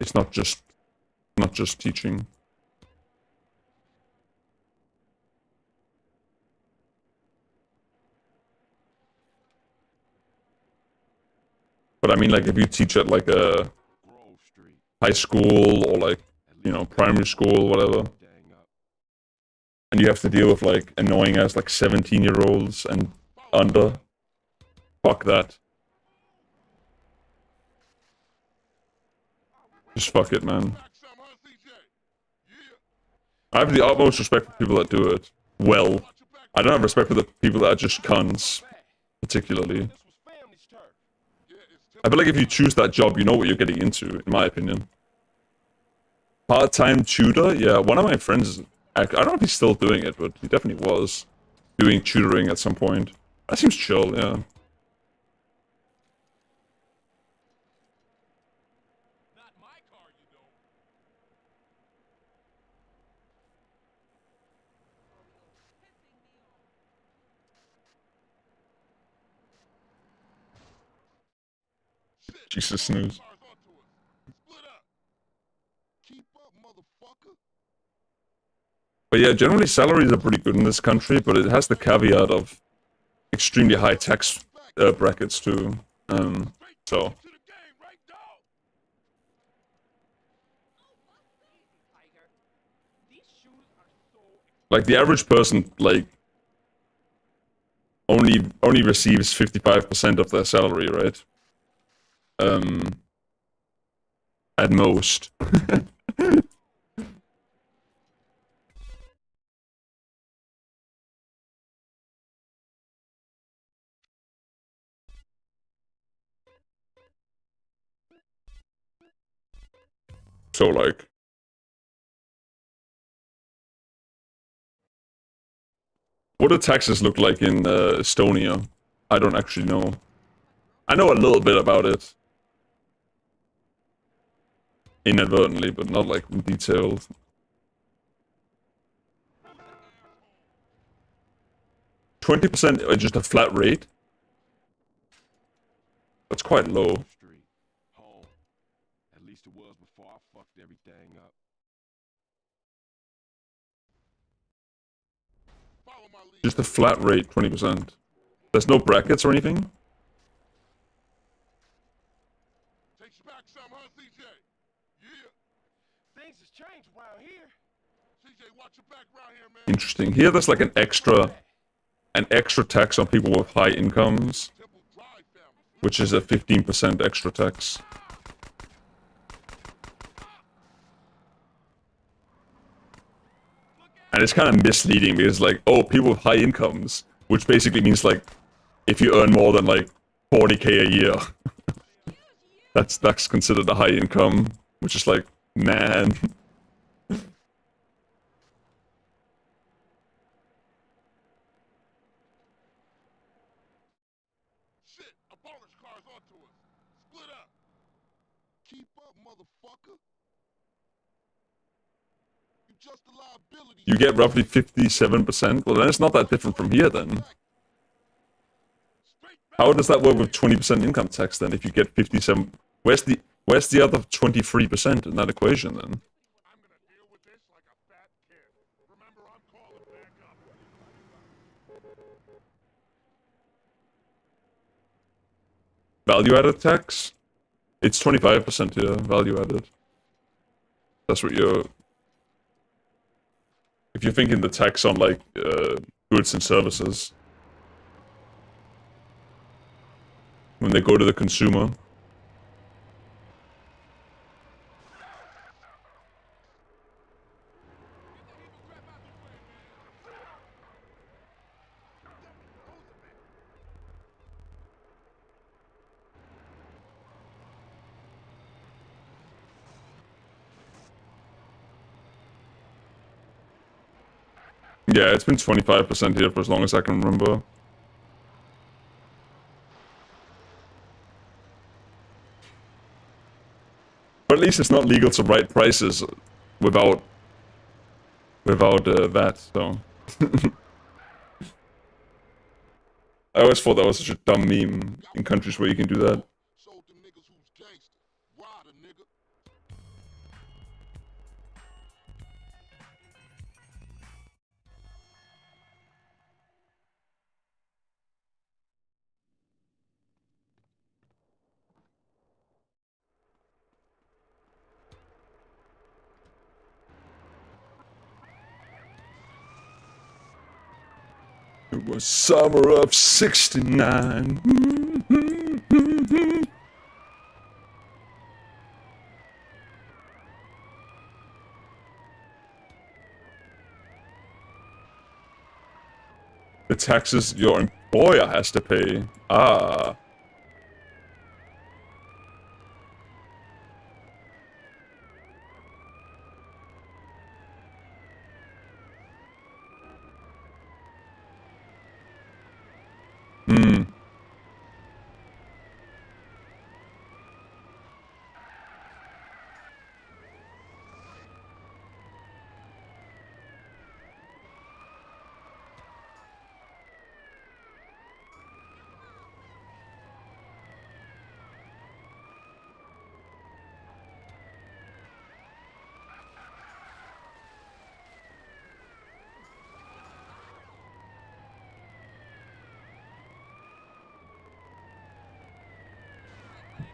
it's not just teaching. But I mean, like, if you teach at like a high school or like, you know, primary school, whatever, and you have to deal with like annoying ass like 17-year-olds and under, fuck that. Just fuck it, man. I have the utmost respect for people that do it well. I don't have respect for the people that are just cunts, particularly. I feel like if you choose that job, you know what you're getting into, in my opinion. Part-time tutor? Yeah, one of my friends, I don't know if he's still doing it, but he definitely was doing tutoring at some point. That seems chill, yeah. Jesus snooze. Cars onto us. Split up. Keep up, motherfucker. But yeah, generally salaries are pretty good in this country, but it has the caveat of extremely high tax brackets too. So To the game, right, dog? like the average person like only receives 55% of their salary, right? At most. So like, what do taxes look like in Estonia? I don't actually know. I know a little bit about it. Inadvertently, but not like detailed. 20% just a flat rate? That's quite low. Street. Home. At least it was before I fucked everything up. Follow my lead. Just a flat rate, 20%. There's no brackets or anything? Takes you back some, huh, CJ? Yeah. Things has changed around here. CJ, watch your back around here, man. Interesting. Here there's like an extra tax on people with high incomes, Temple Drive family. which is a 15% extra tax. And it's kind of misleading because like, oh, people with high incomes, which basically means like, if you earn more than like 40k a year, that's considered a high income, which is like, man. Shit, opponent's car's onto us. Split up. Keep up, motherfucker. You just a liability. You get roughly 57%. Well, then it's not that different from here then. Straight back. How does that work with 20% income tax then? If you get 57, where's the other 23% in that equation then? I'm gonna deal with this like a fat kid. Remember, I'm calling back up. Value added tax? It's 25% here, value added. That's what you're... If you're thinking the tax on like goods and services, when they go to the consumer. Yeah, it's been 25% here for as long as I can remember. But at least it's not legal to write prices without that, so... I always thought that was such a dumb meme in countries where you can do that. Sold them niggas who's gangster. Rider, nigga. It was summer of '69. The taxes your employer has to pay. Ah. Hmm.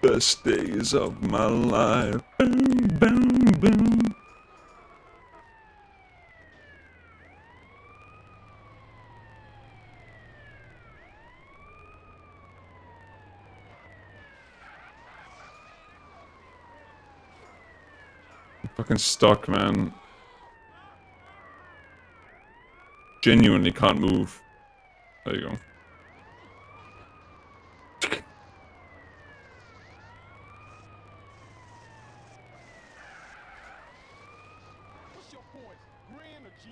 best days of my life. Boom, boom, boom. I'm fucking stuck, man. Genuinely can't move. There you go. What's your points? Grand or G?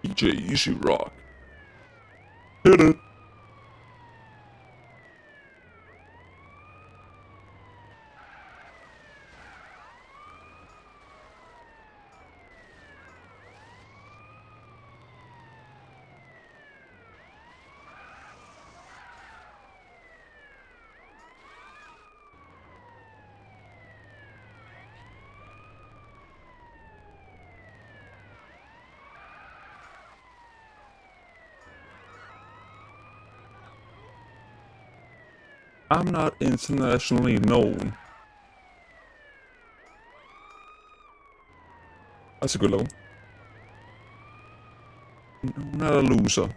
DJ, you should rock. Hit it. I'm not internationally known. That's a good level. No, not a loser.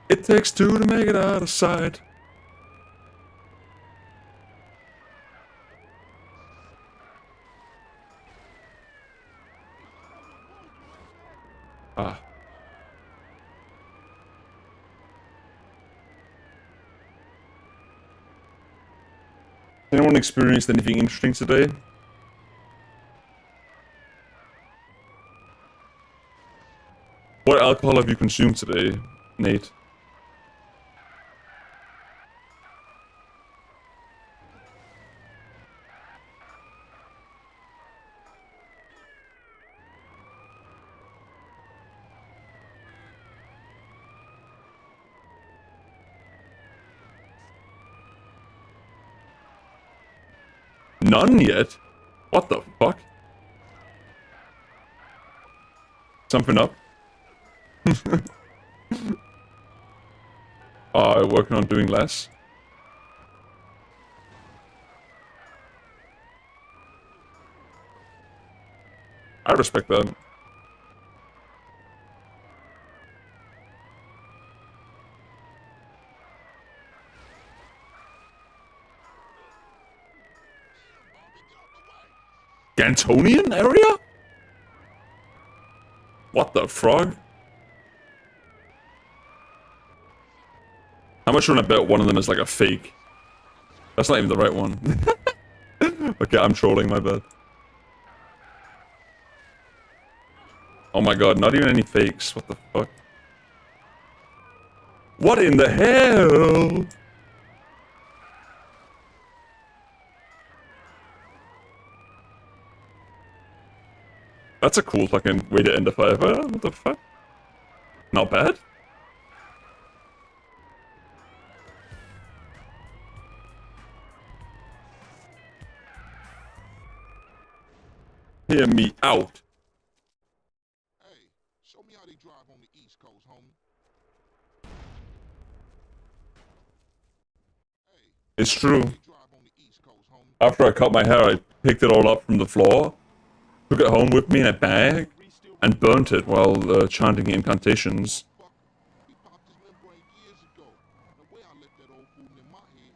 It takes two to make it out of sight. Ah. Anyone experienced anything interesting today? What alcohol have you consumed today, Nate? None yet? What the fuck? Something up? Working on doing less? I respect that. Gantonian area? What the frog? How much would I bet one of them is like a fake? That's not even the right one. Okay, I'm trolling, my bad. Oh my god, not even any fakes. What the fuck? What in the hell? That's a cool fucking way to end a fight. What the fuck? Not bad. Hear me out. Hey, show me how they drive on the East Coast, homie. Hey, It's true. they drive on the East Coast, homie. After I cut my hair, I picked it all up from the floor, took it home with me in a bag, and burnt it while chanting incantations. We popped his membrane years ago. The way I let that old fool in my head.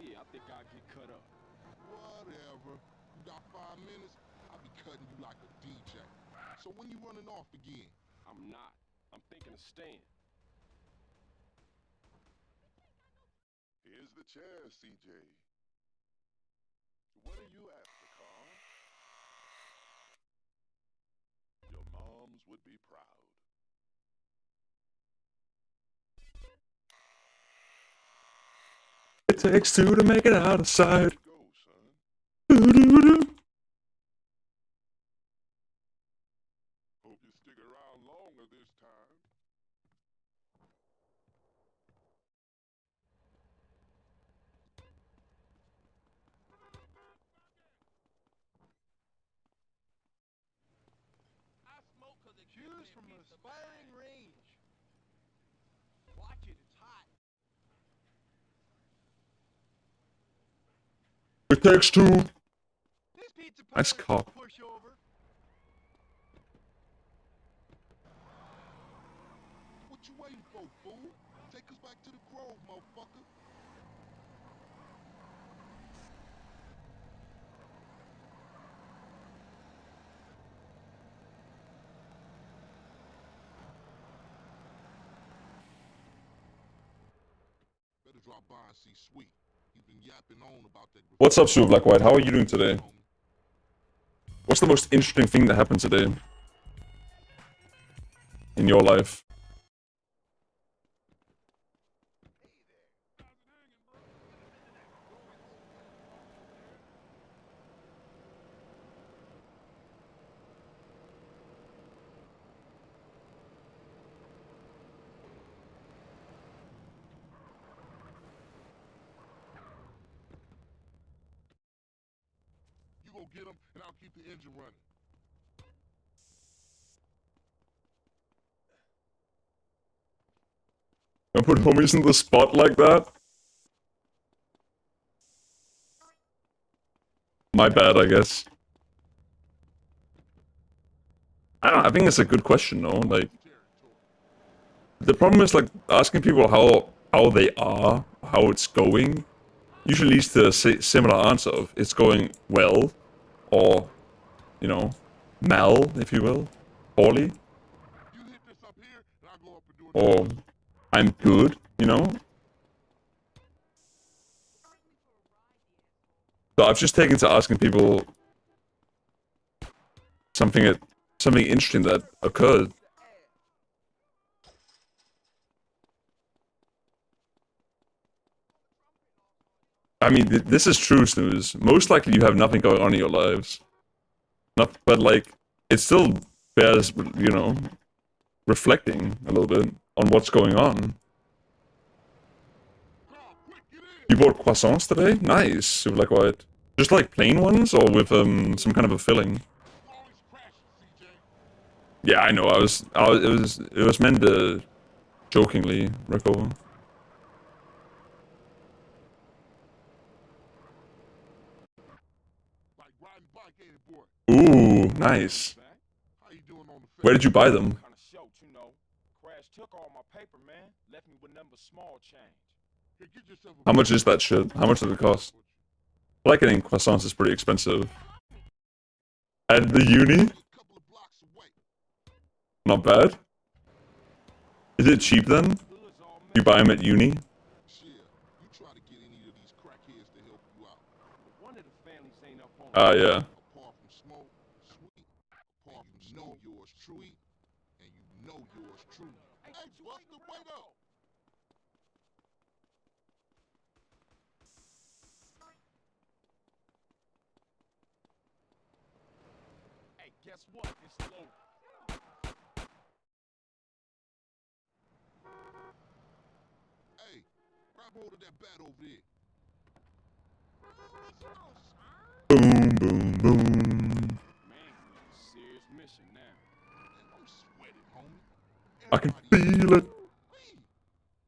Yeah, I think I'll get cut up. Whatever. You got 5 minutes? I'll be cutting you like a DJ. So when you running off again? I'm not. I'm thinking of staying. Here's the chair, CJ. What are you after, Carl? Your moms would be proud. It takes two to make it out of sight. Go, son. Doo-doo-doo. Hope you stick around longer this time. Choose from aspiring range. Watch it, it's hot. It takes two. This pizza Nice pilot's cop. a pushover. What you waiting for, fool? Take us back to the grove, motherfucker. Better drop by and see Sweet. He's been yapping on about that. What's up, Super Black White? How are you doing today? What's the most interesting thing that happened today in your life? You go get him, and I'll keep the engine running. I put homies in the spot like that? My bad, I guess. I don't know, I think it's a good question, though. Like, the problem is, like, asking people how they are, how it's going, usually leads to a similar answer of it's going well, or, you know, mal, if you will, poorly, You hit this up here, and I'll go up and do it. or I'm good, you know? So I've just taken to asking people something interesting that occurred. I mean, this is true, Snooze. Most likely you have nothing going on in your lives. But like, it still bears, you know, reflecting a little bit on what's going on. Carl, quick, get in! You bought croissants today? Nice. Super like white. Just like plain ones, or with some kind of a filling? Always crashing, CJ. Yeah, I know. It was meant to jokingly recover. Like riding bike, ain't it, boy? Ooh, nice. How you doing on the fence? Where did you buy them? Kind of short, you know. Crash took all my paper, man. Left me with number small change. Here, get yourself a How much is that shit? How much did it cost? I like getting croissants is pretty expensive. At the uni? a couple of blocks away. Not bad. Is it cheap then? Hood's all You buy them at uni? Shit, you try to get any of these crackheads to help you out. but one of the families ain't up on Ah, yeah. Apart from Smoke, Sweet, apart from you know yours truly, and you know yours truly. Hey, Buster, wait up! Hey, guess what? It's low. Hey, grab hold of that bat over there. Boom, boom, boom. Man, we on a serious mission now. Man, don't sweat it, homie. I can Everybody- feel it. Hey,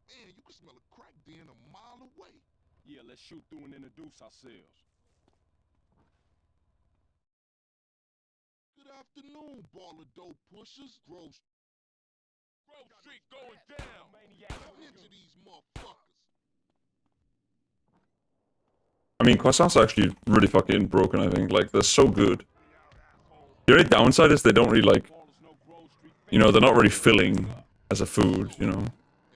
man, you can smell a crack den a mile away. Yeah, let's shoot through and introduce ourselves. Good afternoon, ball of dope pushers. Grove Street going down. Maniac. Come into these motherfuckers. I mean, croissants are actually really fucking broken, I think. Like, they're so good. The only downside is they don't really, like, you know, they're not really filling as a food, you know.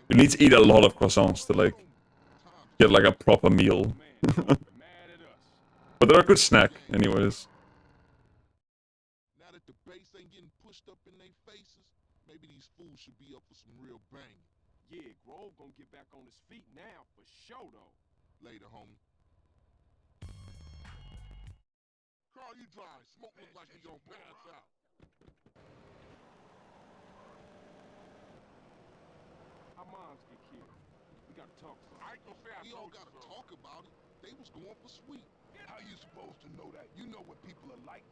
You need to eat a lot of croissants to, like, get like a proper meal. Man, mad at us. But they're a good snack, anyways. Now that the base ain't getting pushed up in their faces, maybe these fools should be up for some real banging. Yeah, Grove gonna get back on his feet now, for sure, though. Later, homie. Carl, you dry. Smoke look like he gonna pass out. Our moms get killed. We gotta talk about it. I ain't gonna say we all gotta talk about it. They was going for sweet. How you supposed to know that? You know what people are like.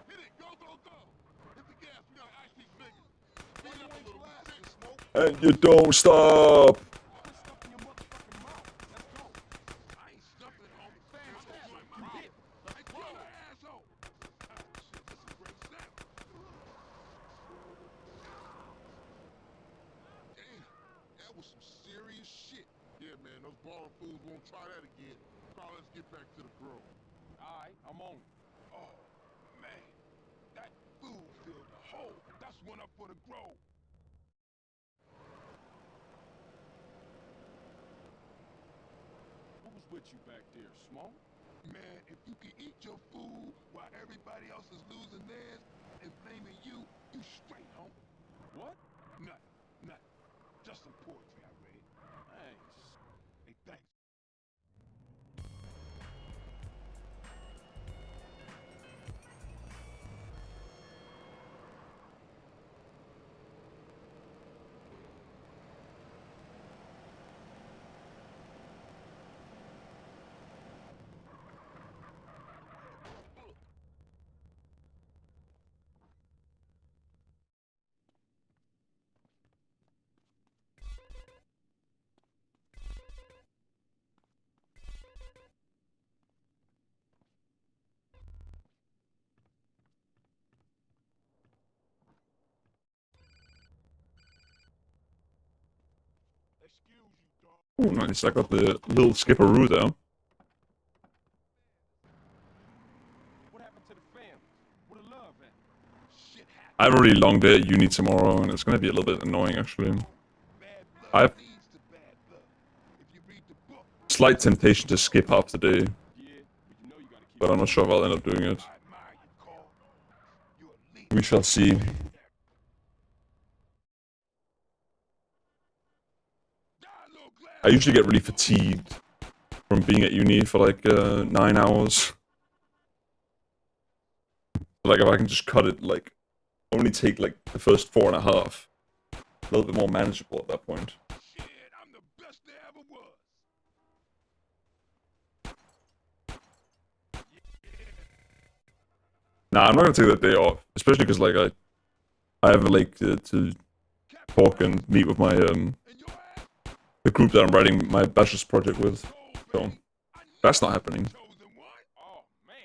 Hit it, go, go, go. Hit the gas, we gotta ice these niggas. Speed up a little bit, Smoke. And you don't stop! Quit stuffing your motherfucking mouth. Let's go. I ain't stuffing, homie. I'm gonna join my mouth. Like, yo, asshole. Ah, shit, that's a great sound. Damn, that was some serious shit. Yeah, man, those ball fools won't try that again. Carl, let's get back to the grove. Alright, I'm on it. Oh, man. That fool filled the hole. That's one up for the Grove. Who was with you back there, Smoke? Man, if you can eat your food while everybody else is losing theirs and blaming you, you straight, homie. What? Nothing. Just some poetry I read. Thanks. Hey, thanks. Excuse you, dog. Ooh, nice. I got the little skipperoo there. What happened to the family? Where the love at? Shit happens. I have a really long day at uni tomorrow, and it's gonna be a little bit annoying, actually. Bad I blood have leads to bad blood. If you read the book, slight temptation to skip half the day, Yeah, but you know you gotta keep but I'm not sure if I'll end up doing it. I admire you, Carl. You're a leader. We shall see. I usually get really fatigued from being at uni for like 9 hours. Like if I can just cut it, like only take like the first 4.5, a little bit more manageable at that point. Shit, I'm the best there ever was. Nah, I'm not gonna take that day off, especially because like I have like to talk and meet with my And your ass, the group that I'm writing my bachelor's project with. So baby. I that's not happening. chosen one. Oh, man.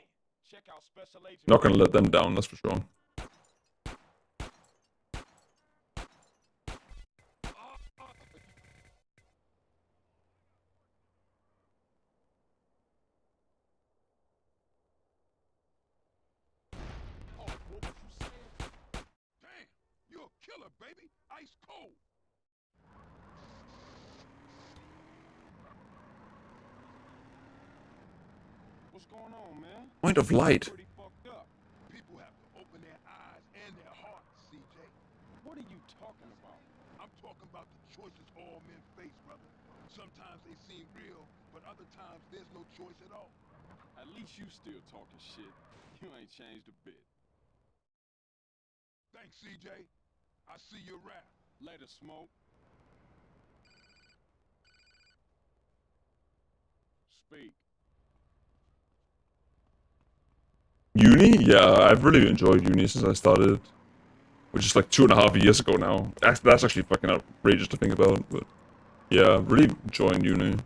Check out Special Agent. Not gonna let them down, that's for sure. Oh, what was you saying? Damn, you're a killer, baby. Ice cold. What's going on, man? Point of light. Pretty fucked up. People have to open their eyes and their hearts, CJ. What are you talking about? I'm talking about the choices all men face, brother. Sometimes they seem real, but other times there's no choice at all. At least you still talking shit. You ain't changed a bit. Thanks, CJ. I see your rap. Later, Smoke. Speak. Uni? Yeah, I've really enjoyed uni since I started. Which is like 2.5 years ago now. That's actually fucking outrageous to think about, but yeah, really enjoying uni.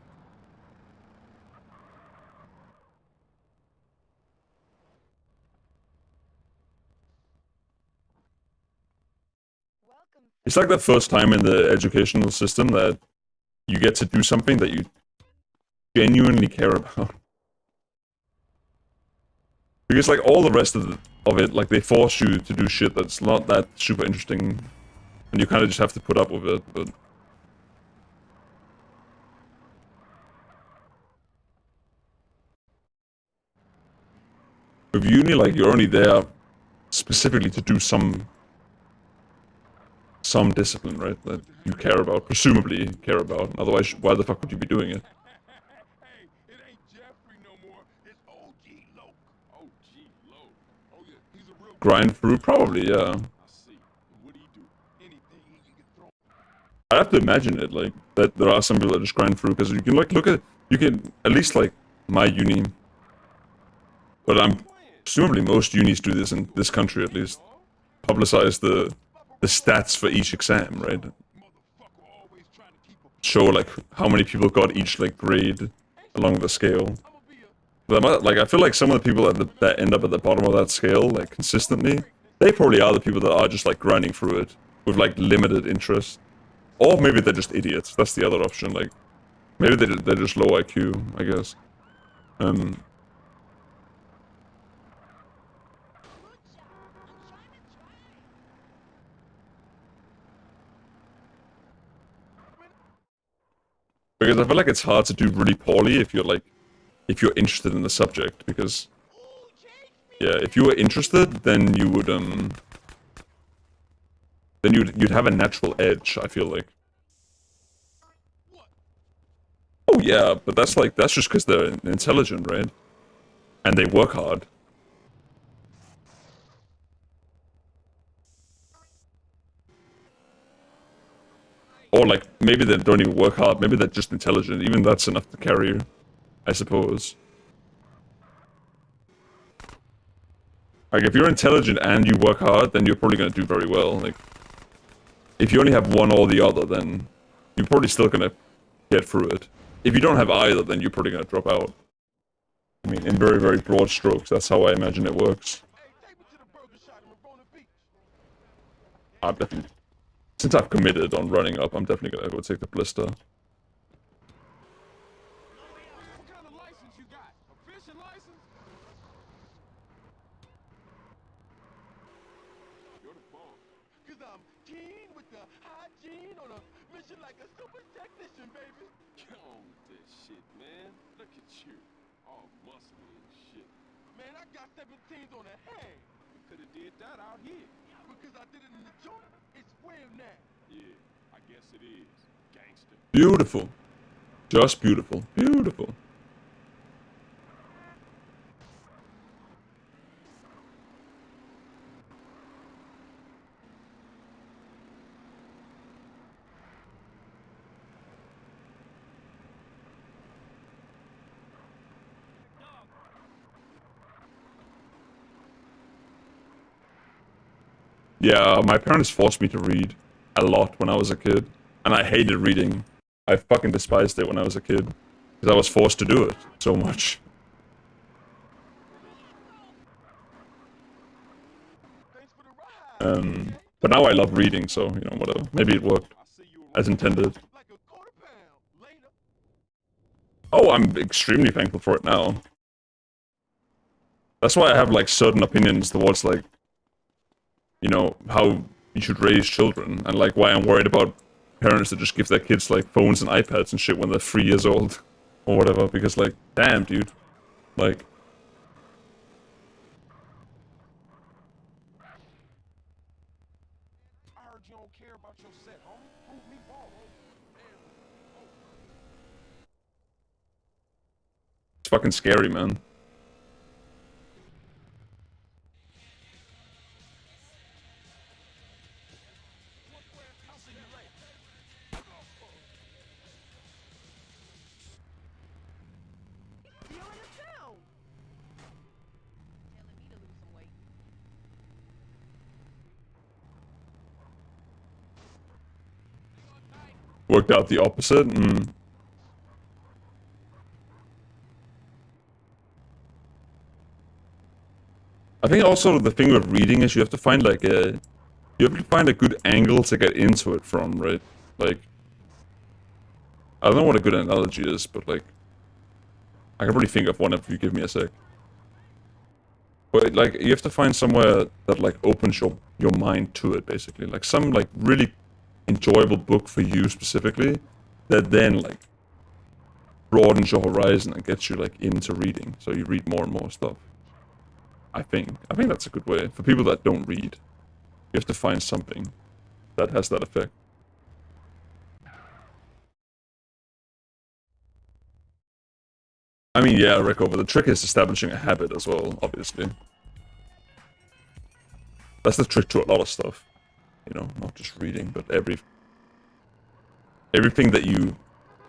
It's like the first time in the educational system that you get to do something that you genuinely care about. Because like all the rest of it, like they force you to do shit that's not that super interesting, and you kind of just have to put up with it. But with uni, like, you're only there specifically to do some discipline, right? That you care about, presumably care about. Otherwise, why the fuck would you be doing it? Hey, it ain't Jeffrey no more. It's OG Loke. OG low. Oh yeah, he's a real Grind through, probably, yeah. I see. What do you do? anything you can throw. I have to imagine it, like, that there are some people that just grind through, because you can, like, you can, at least, like, my uni, but presumably most unis do this in this country, at least, publicize the stats for each exam, right? Motherfucker always trying to keep a. Show, like, how many people got each, like, grade along the scale. I'ma be a. Like, I feel like some of the people that end up at the bottom of that scale, like, consistently, they probably are the people that are just, like, grinding through it with, like, limited interest. Or maybe they're just idiots. That's the other option. Like, maybe they're just low IQ, I guess. Because I feel like it's hard to do really poorly if you're, like, if you're interested in the subject, because, yeah, if you were interested, then you would, then you'd have a natural edge, I feel like. Oh yeah, but that's just because they're intelligent, right? And they work hard. Or, like, maybe they don't even work hard, maybe they're just intelligent, even that's enough to carry you, I suppose. Like, if you're intelligent and you work hard, then you're probably gonna do very well. Like, if you only have one or the other, then you're probably still gonna get through it. If you don't have either, then you're probably gonna drop out. I mean, in very, very broad strokes, that's how I imagine it works. Hey, take me to the burger shot in Ravona Beach. I'm definitely... Since I've committed on running up, I'm definitely gonna go take the blister. What kind of license you got? A fishing license? You're the boss. Cause I'm keen with the hygiene on a mission like a super technician, baby. Get on with that shit, man. Look at you. All muscly and shit. Man, I got 17s on the hand. We could have did that out here. Because I did it in the joint, it's real now. Yeah, I guess it is. Gangster. Beautiful. Just beautiful. Beautiful. Yeah, my parents forced me to read a lot when I was a kid, and I hated reading. I fucking despised it when I was a kid, because I was forced to do it so much. Thanks for the ride. But now I love reading, so, you know, whatever. Maybe it worked I see you as intended. Like a quarter pound. Later. Oh, I'm extremely thankful for it now. That's why I have, like, certain opinions towards, like, you know, how you should raise children, and, like, why I'm worried about parents that just give their kids, like, phones and iPads and shit when they're 3 years old, or whatever, because, like, damn, dude. Like... I heard you don't care about your set, homie. Prove me wrong. It's fucking scary, man. Worked out the opposite? I think also the thing with reading is you have to find, like, a... You have to find a good angle to get into it from, right? Like... I don't know what a good analogy is, but, like... I can really think of one if you give me a sec. But, like, you have to find somewhere that, like, opens your mind to it, basically. Like, some, like, really enjoyable book for you specifically, that then, like, broadens your horizon and gets you, like, into reading. So you read more and more stuff. I think that's a good way. For people that don't read, you have to find something that has that effect. I mean, yeah, Rico, but the trick is establishing a habit as well, obviously. That's the trick to a lot of stuff. You know, not just reading, but everything that you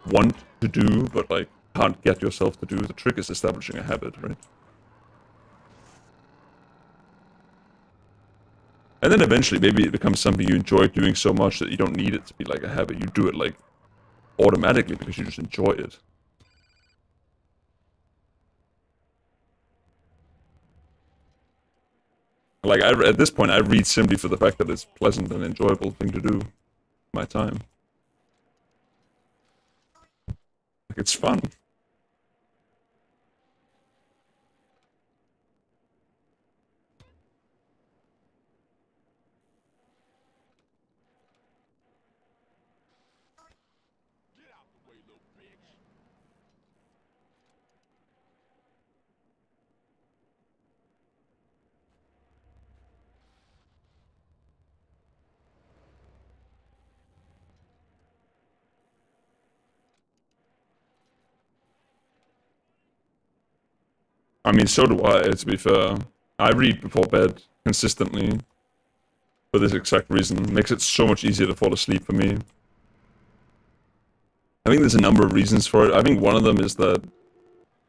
want to do, but like can't get yourself to do. The trick is establishing a habit, right? And then eventually, maybe it becomes something you enjoy doing so much that you don't need it to be like a habit. You do it like automatically because you just enjoy it. Like at this point, I read simply for the fact that it's pleasant and enjoyable thing to do. My time. Like it's fun. Get out the way, little bitch. I mean, so do I, to be fair. I read before bed consistently for this exact reason. It makes it so much easier to fall asleep for me. I think there's a number of reasons for it. I think one of them is that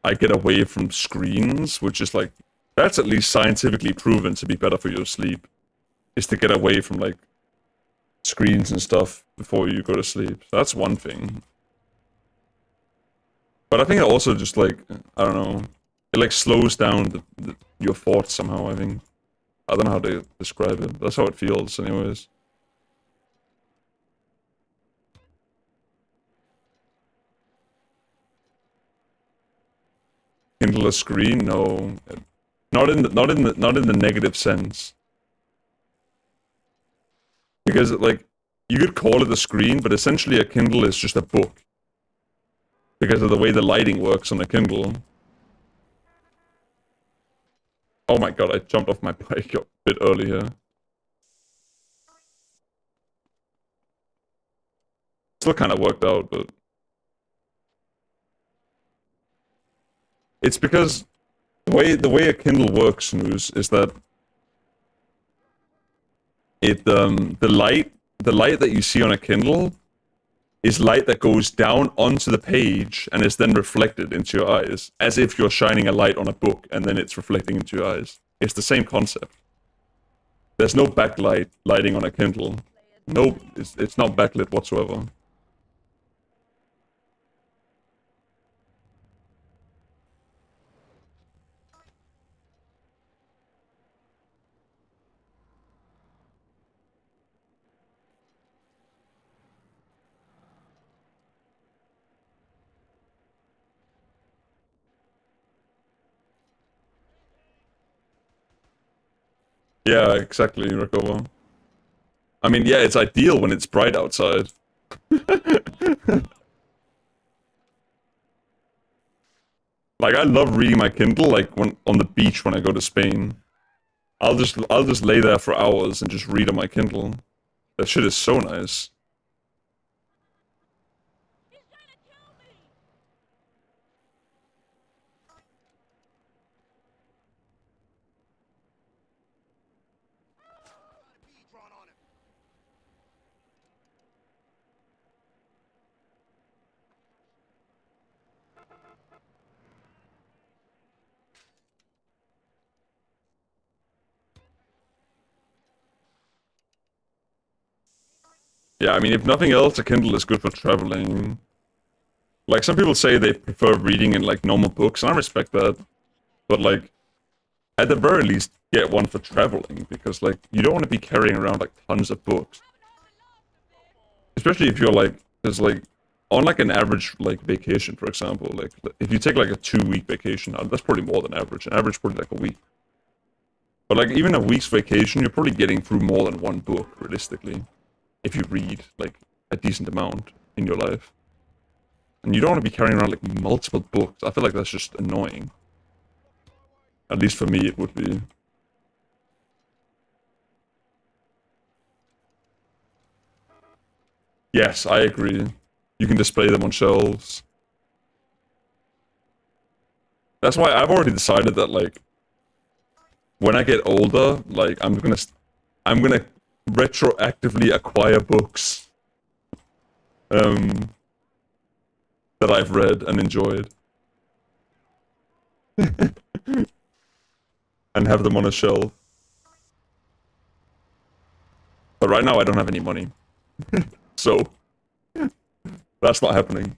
I get away from screens, which is like, that's at least scientifically proven to be better for your sleep, is to get away from like screens and stuff before you go to sleep. So that's one thing. But I think it also just like, I don't know, it like slows down your thoughts somehow, I think. I don't know how to describe it. That's how it feels anyways. Kindle a screen? No. Not in the negative sense. Because like you could call it a screen, but essentially a Kindle is just a book. Because of the way the lighting works on a Kindle. Oh my god, I jumped off my bike a bit early here. Still kind of worked out, but it's because the way a Kindle works, News, is that the light that you see on a Kindle is light that goes down onto the page and is then reflected into your eyes, as if you're shining a light on a book and then it's reflecting into your eyes. It's the same concept. There's no backlight lighting on a Kindle. No, it's not backlit whatsoever. Yeah, exactly, Rakovo. I mean, yeah, it's ideal when it's bright outside. Like, I love reading my Kindle, like, when on the beach when I go to Spain. I'll just lay there for hours and just read on my Kindle. That shit is so nice. Yeah, I mean, if nothing else, a Kindle is good for traveling. Like, some people say they prefer reading in, like, normal books, and I respect that. But, like, at the very least, get one for traveling, because, like, you don't want to be carrying around, like, tons of books. Especially if you're, like, there's, like, on, like, an average, like, vacation, for example, like, if you take, like, a 2-week vacation, that's probably more than average. An average probably, like, a week. But, like, even a week's vacation, you're probably getting through more than one book, realistically. If you read, like, a decent amount in your life. And you don't want to be carrying around, like, multiple books. I feel like that's just annoying. At least for me, it would be. Yes, I agree. You can display them on shelves. That's why I've already decided that, like, when I get older, like, I'm gonna retroactively acquire books that I've read and enjoyed and have them on a shelf. But right now I don't have any money. So that's not happening.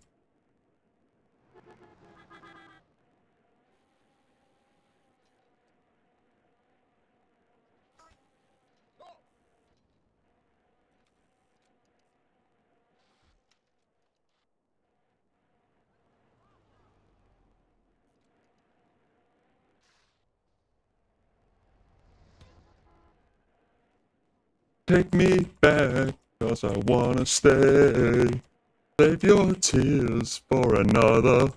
Take me back, 'cause I wanna stay. Save your tears for another.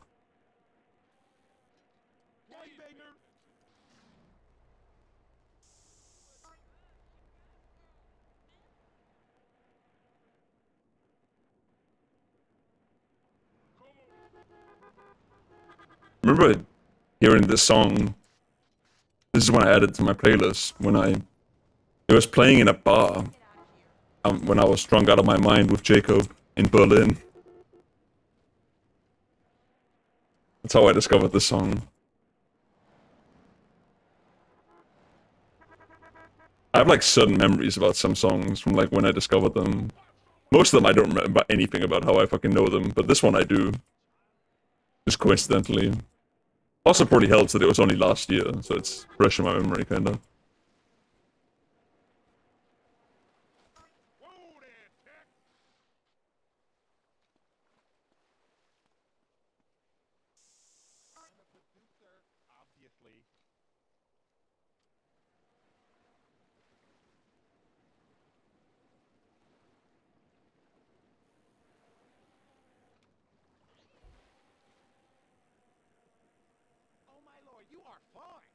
Remember hearing this song? This is when I added it to my playlist. It was playing in a bar when I was drunk out of my mind with Jacob in Berlin. That's how I discovered this song. I have like certain memories about some songs from like when I discovered them. Most of them I don't remember anything about how I fucking know them, but this one I do. Just coincidentally. Also probably helps that it was only last year, so it's fresh in my memory, kinda. Oh my lord, you are fine.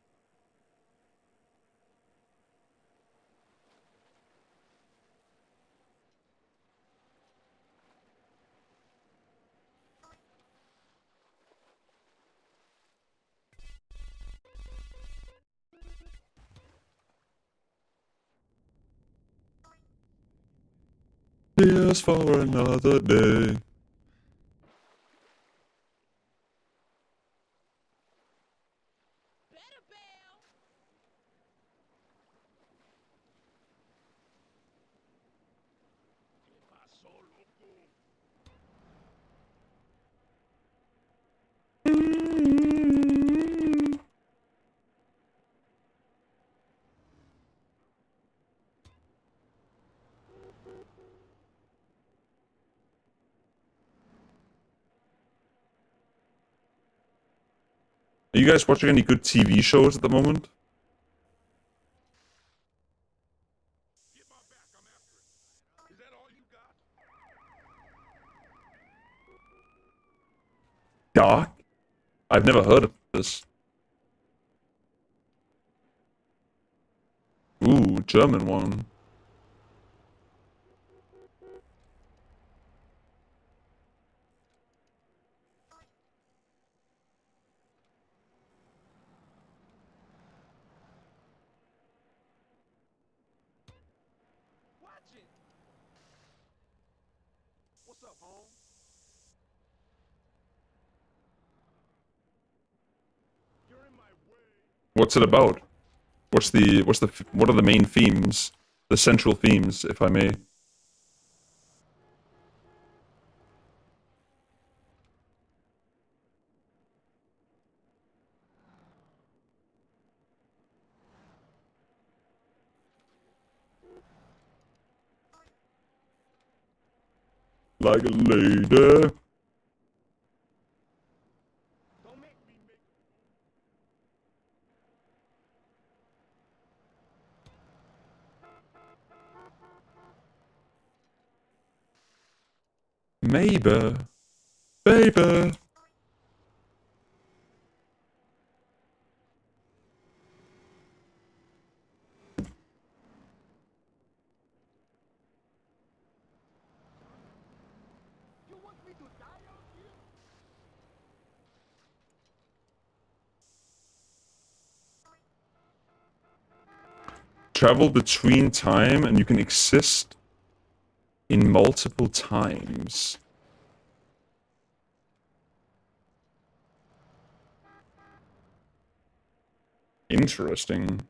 Here's for another day. Are you guys watching any good TV shows at the moment? Get my back, I'm after it. Is that all you got? Dark? I've never heard of this. Ooh, German one. Watch it. What's up, home? You're in my way. What's it about? What are the main themes? The central themes, if I may. Like a lady. Don't make me make Maybe. Baby. Travel between time, and you can exist in multiple times. Interesting.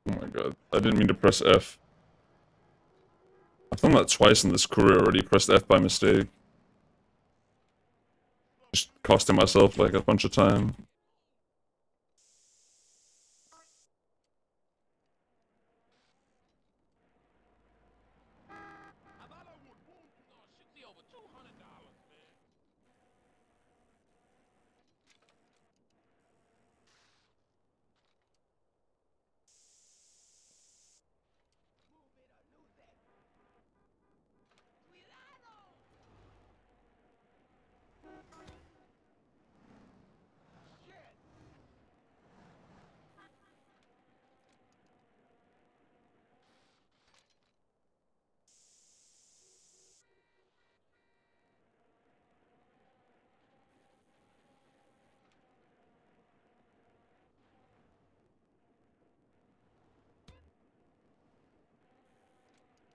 Oh my god, I didn't mean to press F. I've done that twice in this career already, pressed F by mistake. Just costing myself like a bunch of time.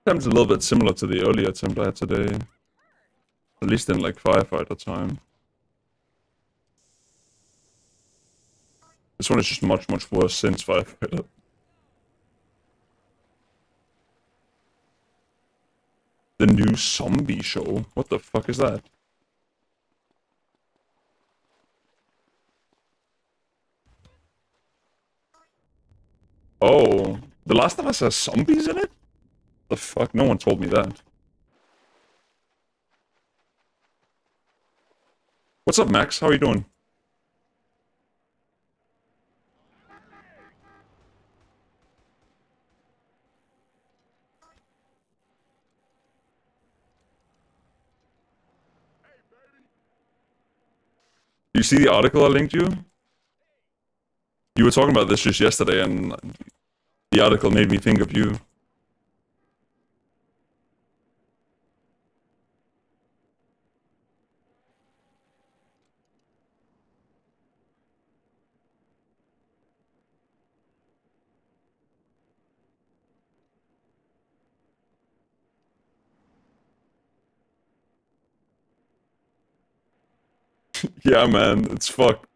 Attempt's a little bit similar to the earlier attempt I had today. At least in like firefighter time. This one is just much, much worse since firefighter. The new zombie show? What the fuck is that? Oh, The Last of Us has zombies in it? The fuck? No one told me that. What's up, Max? How are you doing? You see the article I linked you? You were talking about this just yesterday, and the article made me think of you. Yeah, man, it's fucked.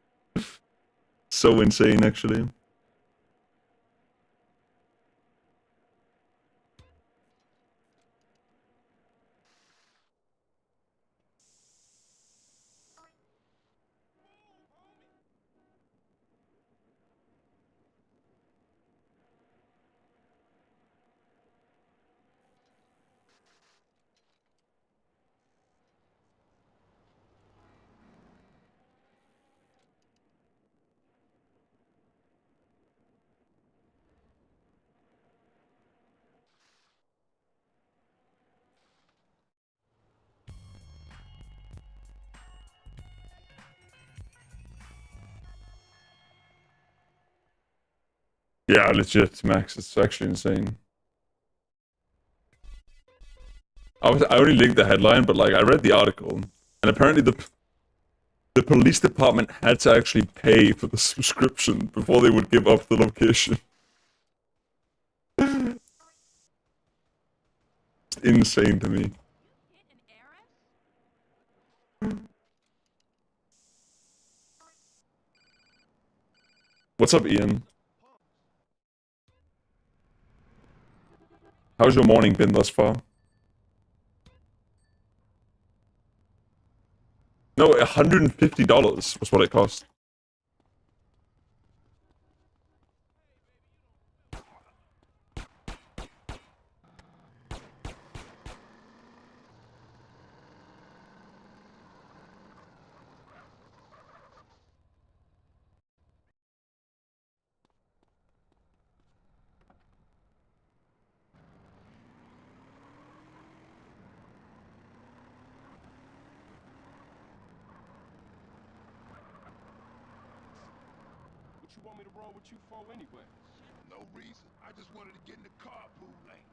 So insane, actually. Yeah, legit, Max. It's actually insane. I only linked the headline, but like I read the article, and apparently the police department had to actually pay for the subscription before they would give up the location. It's insane to me. What's up, Ian? How's your morning been thus far? No, $150 was what it cost. you want me to roll with you for anyway? No reason. I just wanted to get in the carpool lane.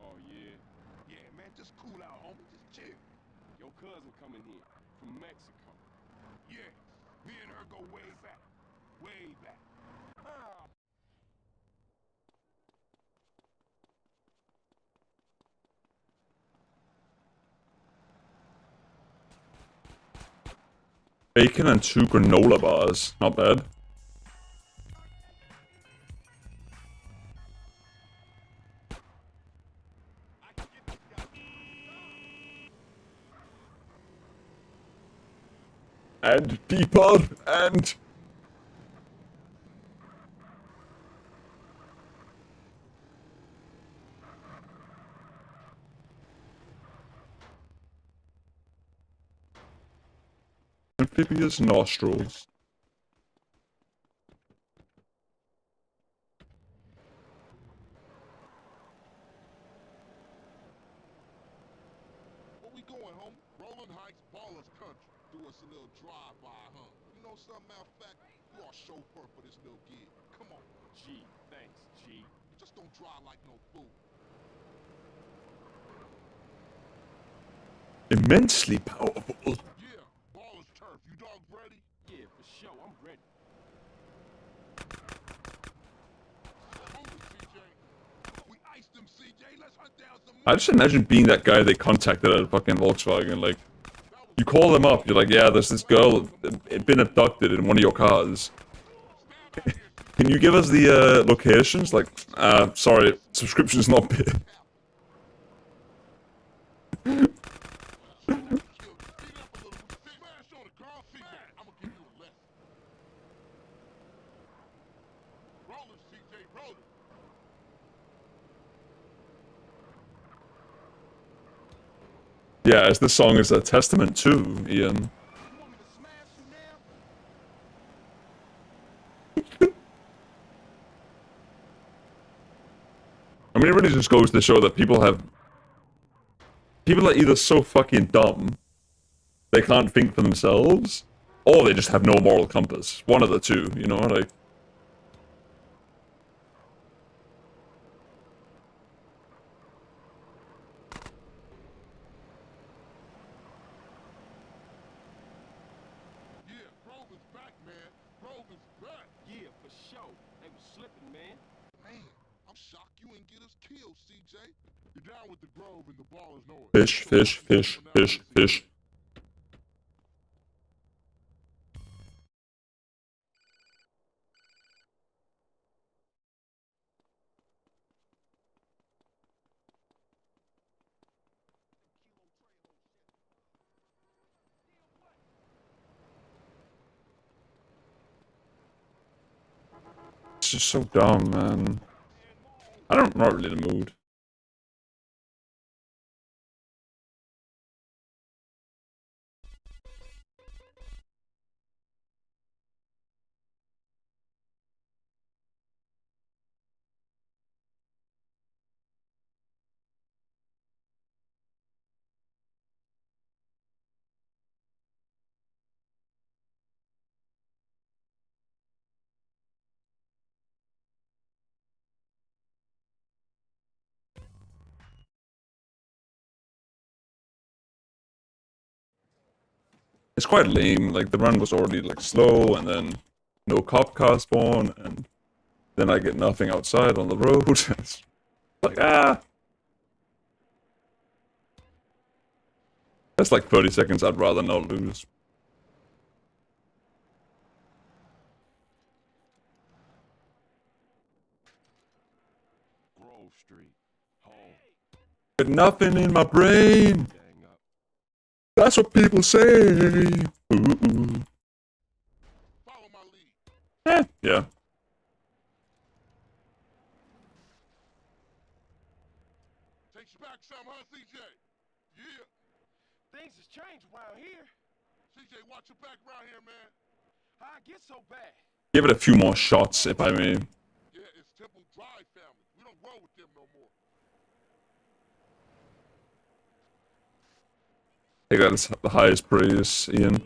Oh, yeah. Yeah, man, just cool out, homie. Just chill. Your cousin coming here from Mexico. Yeah, me and her go way back. Way back. Ah. Bacon and 2 granola bars. Not bad. And deeper and... amphibious nostrils. Where we going, homie? Rolling Heights, Ballers Country. Do us a little drive-by, huh? You know something, matter of fact, you are chauffeur for this little gig. Come on. G, thanks, G. Just don't drive like no fool. Immensely powerful. Yeah, Ballers Turf. You dogs ready? Yeah, for sure, I'm ready. Move it, CJ. We iced them, CJ. Let's hunt down some I just imagine being that guy they contacted at a fucking Volkswagen. Like, you call them up, you're like, yeah, there's this girl been abducted in one of your cars. Can you give us the locations? Like, sorry, subscription's not paid. Yeah, as this song is a testament to, Ian. You want me to smash you now? I mean, it really just goes to show that people are either so fucking dumb, they can't think for themselves, or they just have no moral compass. One of the two, you know, like... Yeah, Roman's back, man. Roman's back. Yeah, for sure. They was slipping, man. Man, I'm shocked you ain't get us killed, CJ. You're down with the Grove and the Ballers know it. Fish, fish, fish, fish, fish. It's just so dumb, man. I'm not really in the mood. It's quite lame, like the run was already like slow, and then no cop car spawn, and then I get nothing outside on the road. It's like, that's like 30 seconds I'd rather not lose. Grove Street. Home. But nothing in my brain. Gang up. That's what people say. Ooh. Follow my lead. Yeah. Takes you back some, huh, CJ? Yeah. Things has changed around here. CJ, watch your back around here, man. How I get so bad? Give it a few more shots, if I may. Yeah, it's Temple Drive family. We don't roll with them no more. I think that is the highest praise, Ian.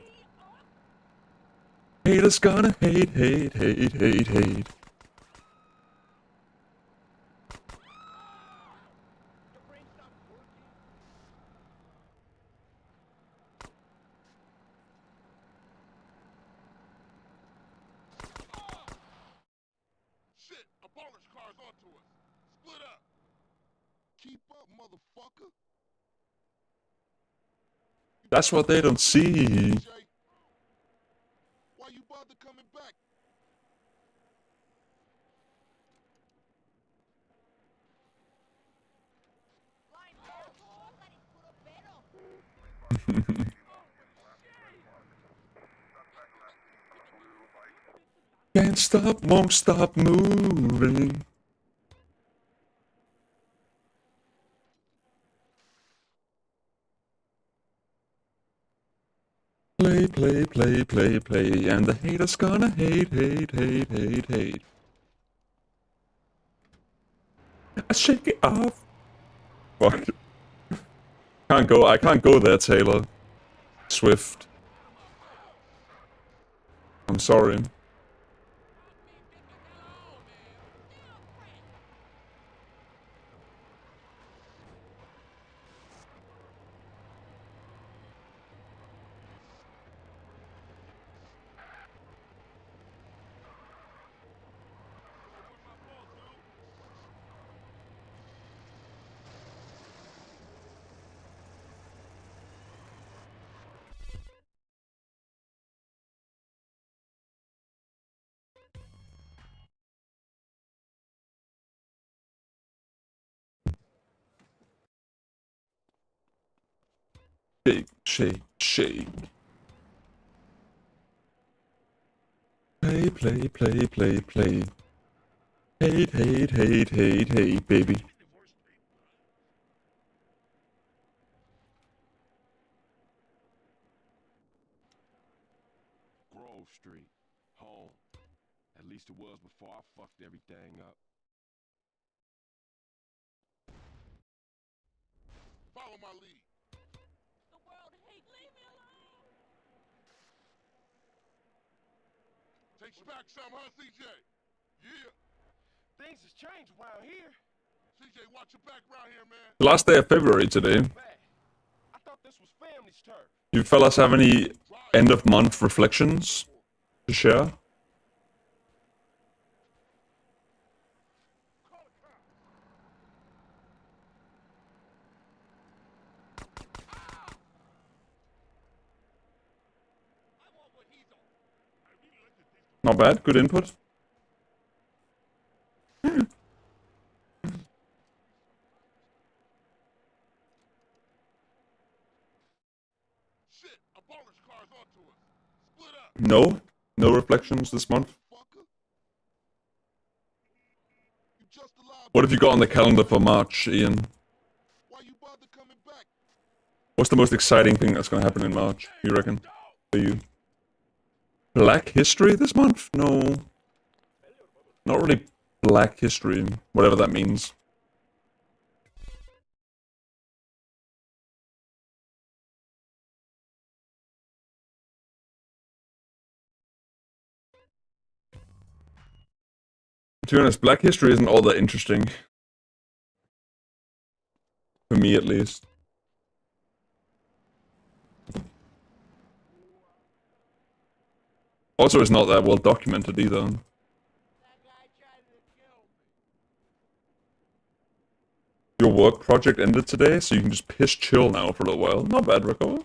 Haters gonna hate, hate, hate, hate, hate. Shit, a bonus car's onto us. Split up. Keep up, motherfucker. That's what they don't see. Jay, why you bother coming back? Can't stop, won't stop moving. Play, play, play, play, play, and the haters gonna hate, hate, hate, hate, hate. I shake it off. Fuck. I can't go there, Taylor Swift. I'm sorry. Shake, shake, shake. Play, play, play, play, play. Hate, hate, hate, hate, hate, baby. Grove Street, home. At least it was before I fucked everything up. Follow my lead. The world hates. Leave me alone. Takes you back some, huh, CJ? Yeah. Things has changed around here. CJ, watch your back around here, man. The last day of February today. Bad. I thought this was family's turf. You fellas have any end of month reflections to share? Not bad, good input. Shit, a bonus car's onto us. Split up. No reflections this month. Fucker. You just a liability. What have you got on the calendar for March, Ian? Why you bother coming back? What's the most exciting thing that's gonna happen in March, you reckon? For you? Black History this month? No. Not really Black History, whatever that means. To be honest, Black History isn't all that interesting. For me, at least. Also, it's not that well documented either. That guy tried to kill me. Your work project ended today, so you can just piss chill now for a little while. Not bad, Rico.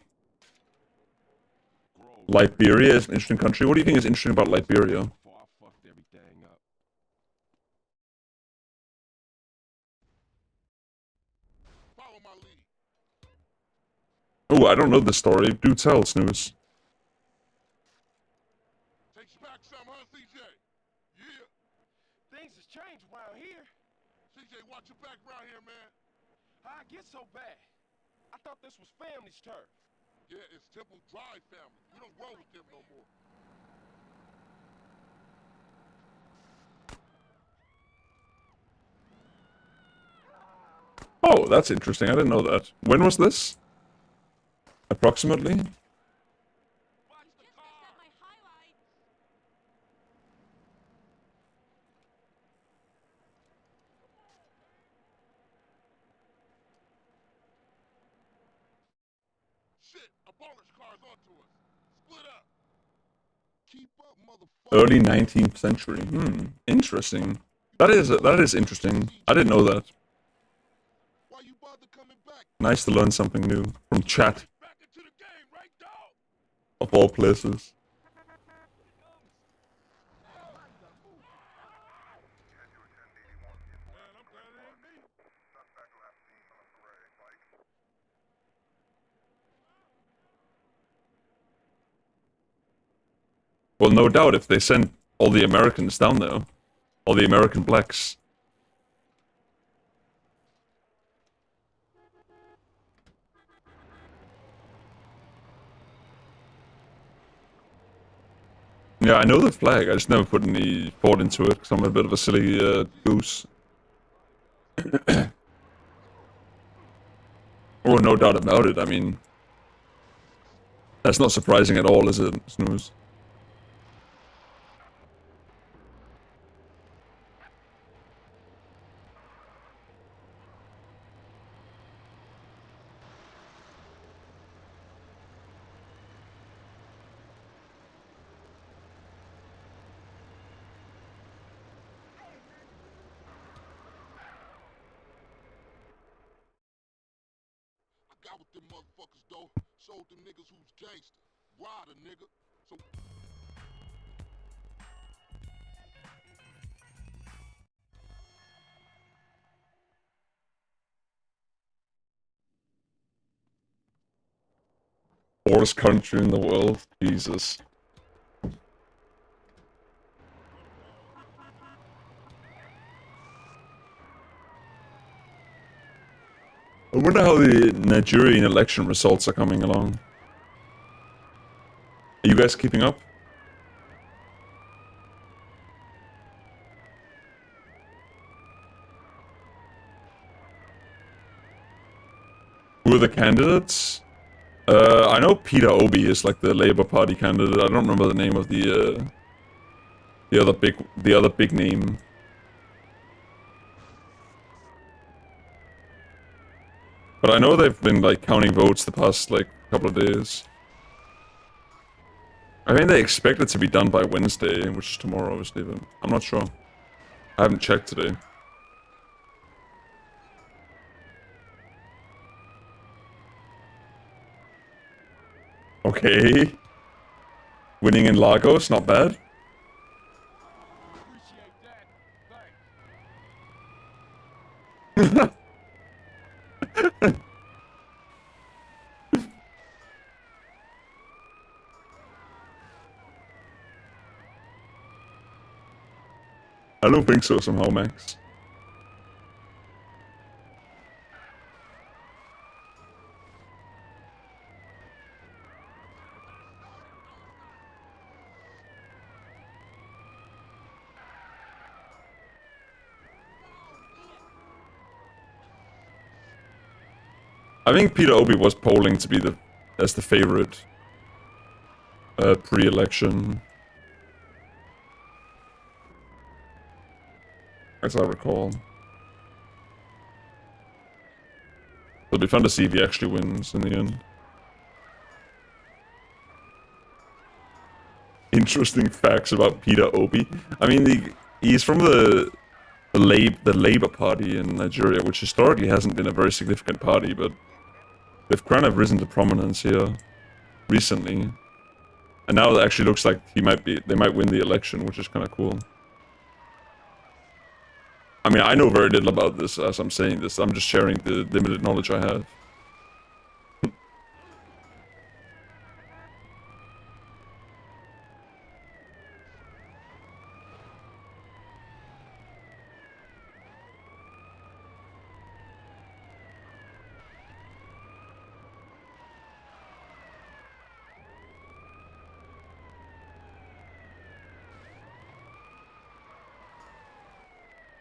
Liberia is an interesting country. What do you think is interesting about Liberia? Before I fucked everything up. Follow my lead. Oh, I don't know this story. Do tell, Snooze. Takes you back some, huh, CJ? Yeah. Things has changed around here. CJ, watch your back around here, man. How'd I get so bad? I thought this was family's turf. Yeah, it's Temple Drive family. We don't roll with them no more. Oh, that's interesting. I didn't know that. When was this? Approximately? Watch the Just car. missed out my highlights. Push cars onto us. Split up. Keep up, motherfucker. Early 19th century. Interesting. That is interesting. I didn't know that. Why you bother coming back? Nice to learn something new from chat Back into the game, right, dog? of all places. Man, I'm glad it ain't me. Well, no doubt if they sent all the Americans down there, all the American blacks. Yeah, I know the flag. I just never put any thought into it because I'm a bit of a silly goose. Oh, no doubt about it. I mean, that's not surprising at all, is it, Snooze? I got with them motherfuckers, though. Showed them niggas who's gangster. Rider, nigga. So Poorest country in the world. Jesus. I wonder how the Nigerian election results are coming along. Are you guys keeping up? Who are the candidates? I know Peter Obi is like the Labour Party candidate. I don't remember the name of the other big name. But I know they've been like counting votes the past like couple of days. I think they expect it to be done by Wednesday, which is tomorrow, obviously, but I'm not sure. I haven't checked today. Okay. Winning in Lagos, not bad. Appreciate that. Thanks. I don't think so somehow, Max. I think Peter Obi was polling to be as the favorite pre-election, as I recall. It'll be fun to see if he actually wins in the end. Interesting facts about Peter Obi. I mean, he's from the Labour Party in Nigeria, which historically hasn't been a very significant party, but they've kind of risen to prominence here recently. And now it actually looks like they might win the election, which is kind of cool. I mean, I know very little about this as I'm saying this. I'm just sharing the limited knowledge I have.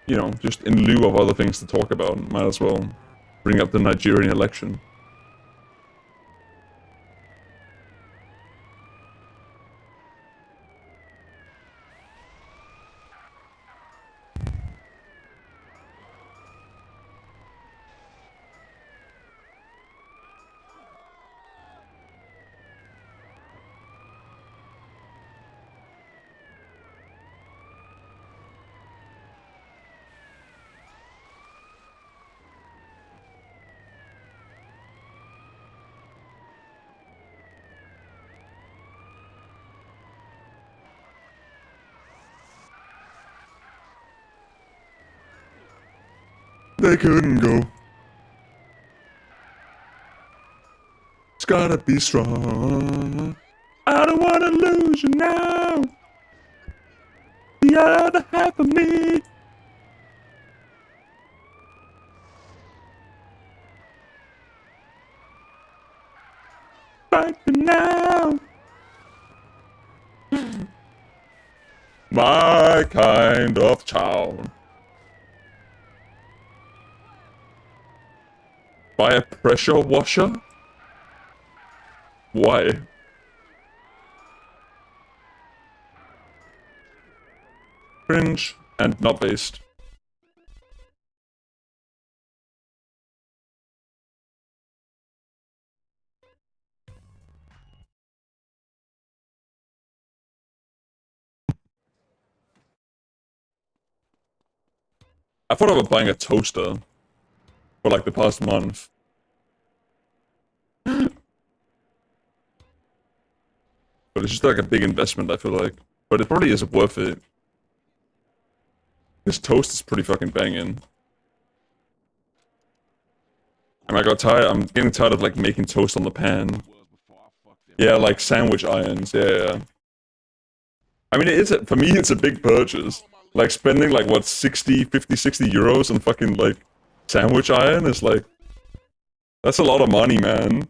You know, just in lieu of other things to talk about, might as well bring up the Nigerian election. They couldn't go. It's gotta be strong. I don't wanna lose you now. The other half of me. Fight me now. My kind of town. Buy a pressure washer? Why? Cringe and not based. I thought about buying a toaster for like the past month. But it's just like a big investment, I feel like. But it probably isn't worth it. This toast is pretty fucking banging. And I got tired, I'm getting tired of like making toast on the pan. Yeah, like sandwich irons, yeah. I mean, for me, it's a big purchase. Like spending like what, 60, 50, 60 euros on fucking like sandwich iron is like, that's a lot of money, man.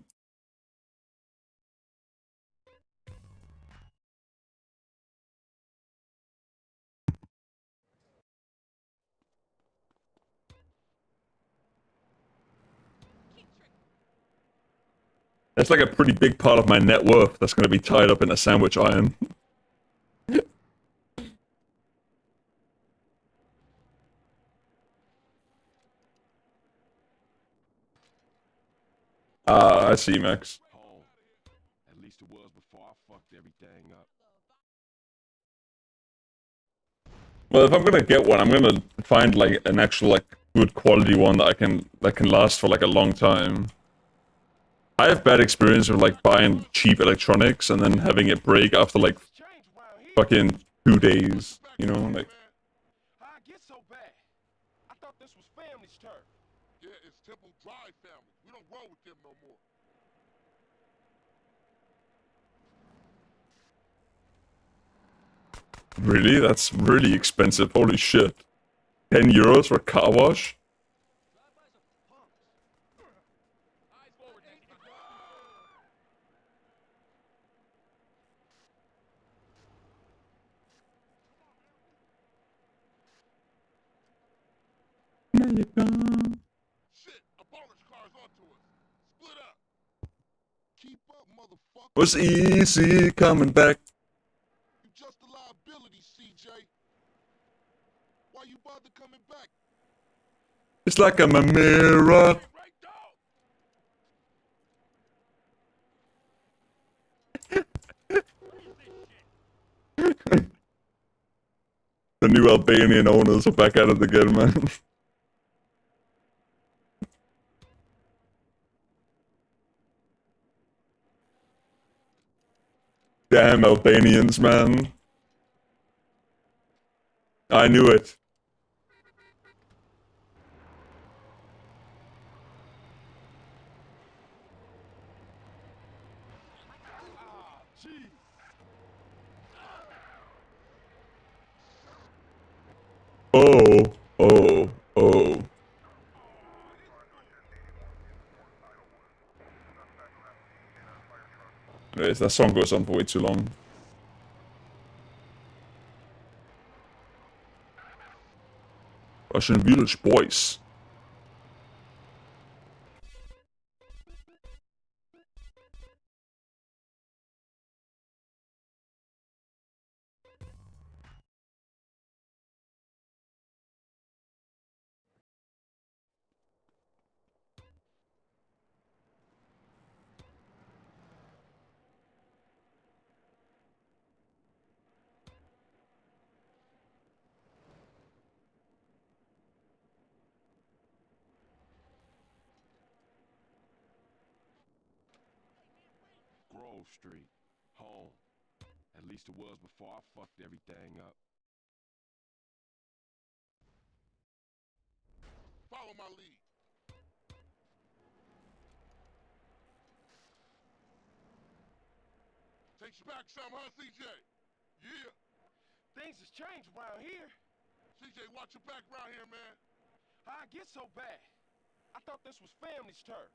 That's like a pretty big part of my net worth that's gonna be tied up in a sandwich iron. Ah, I see, Max. Home. At least it was before I fucked everything up. Well, if I'm gonna get one, I'm gonna find like an actual like good quality one that can last for like a long time. I have bad experience with like buying cheap electronics and then having it break after like Change around here. fucking 2 days, you know, like How I get so bad? I thought this was family's turf. Yeah, it's Temple Drive family. We don't roll with them no more. really, that's really expensive. Holy shit. 10 euros for a car wash? Now you're gone. Shit, a bonus car's onto us. Split up. Keep up, motherfucker. Was easy coming back. You just a liability, CJ. Why you bother coming back? It's like I'm a mirror. Right, dog? The new Albanian owners are back at it again, man. Damn Albanians, man. I knew it. Ah, jeez. Oh, oh, oh. Anyways, that song goes on for way too long. Russian Village Boys. Grove Street. Home. At least it was before I fucked everything up. Follow follow my lead. Takes you back some, huh, CJ? Yeah. Things has changed around here. CJ, watch your back around here, man. How'd it get so bad? I thought this was family's turf.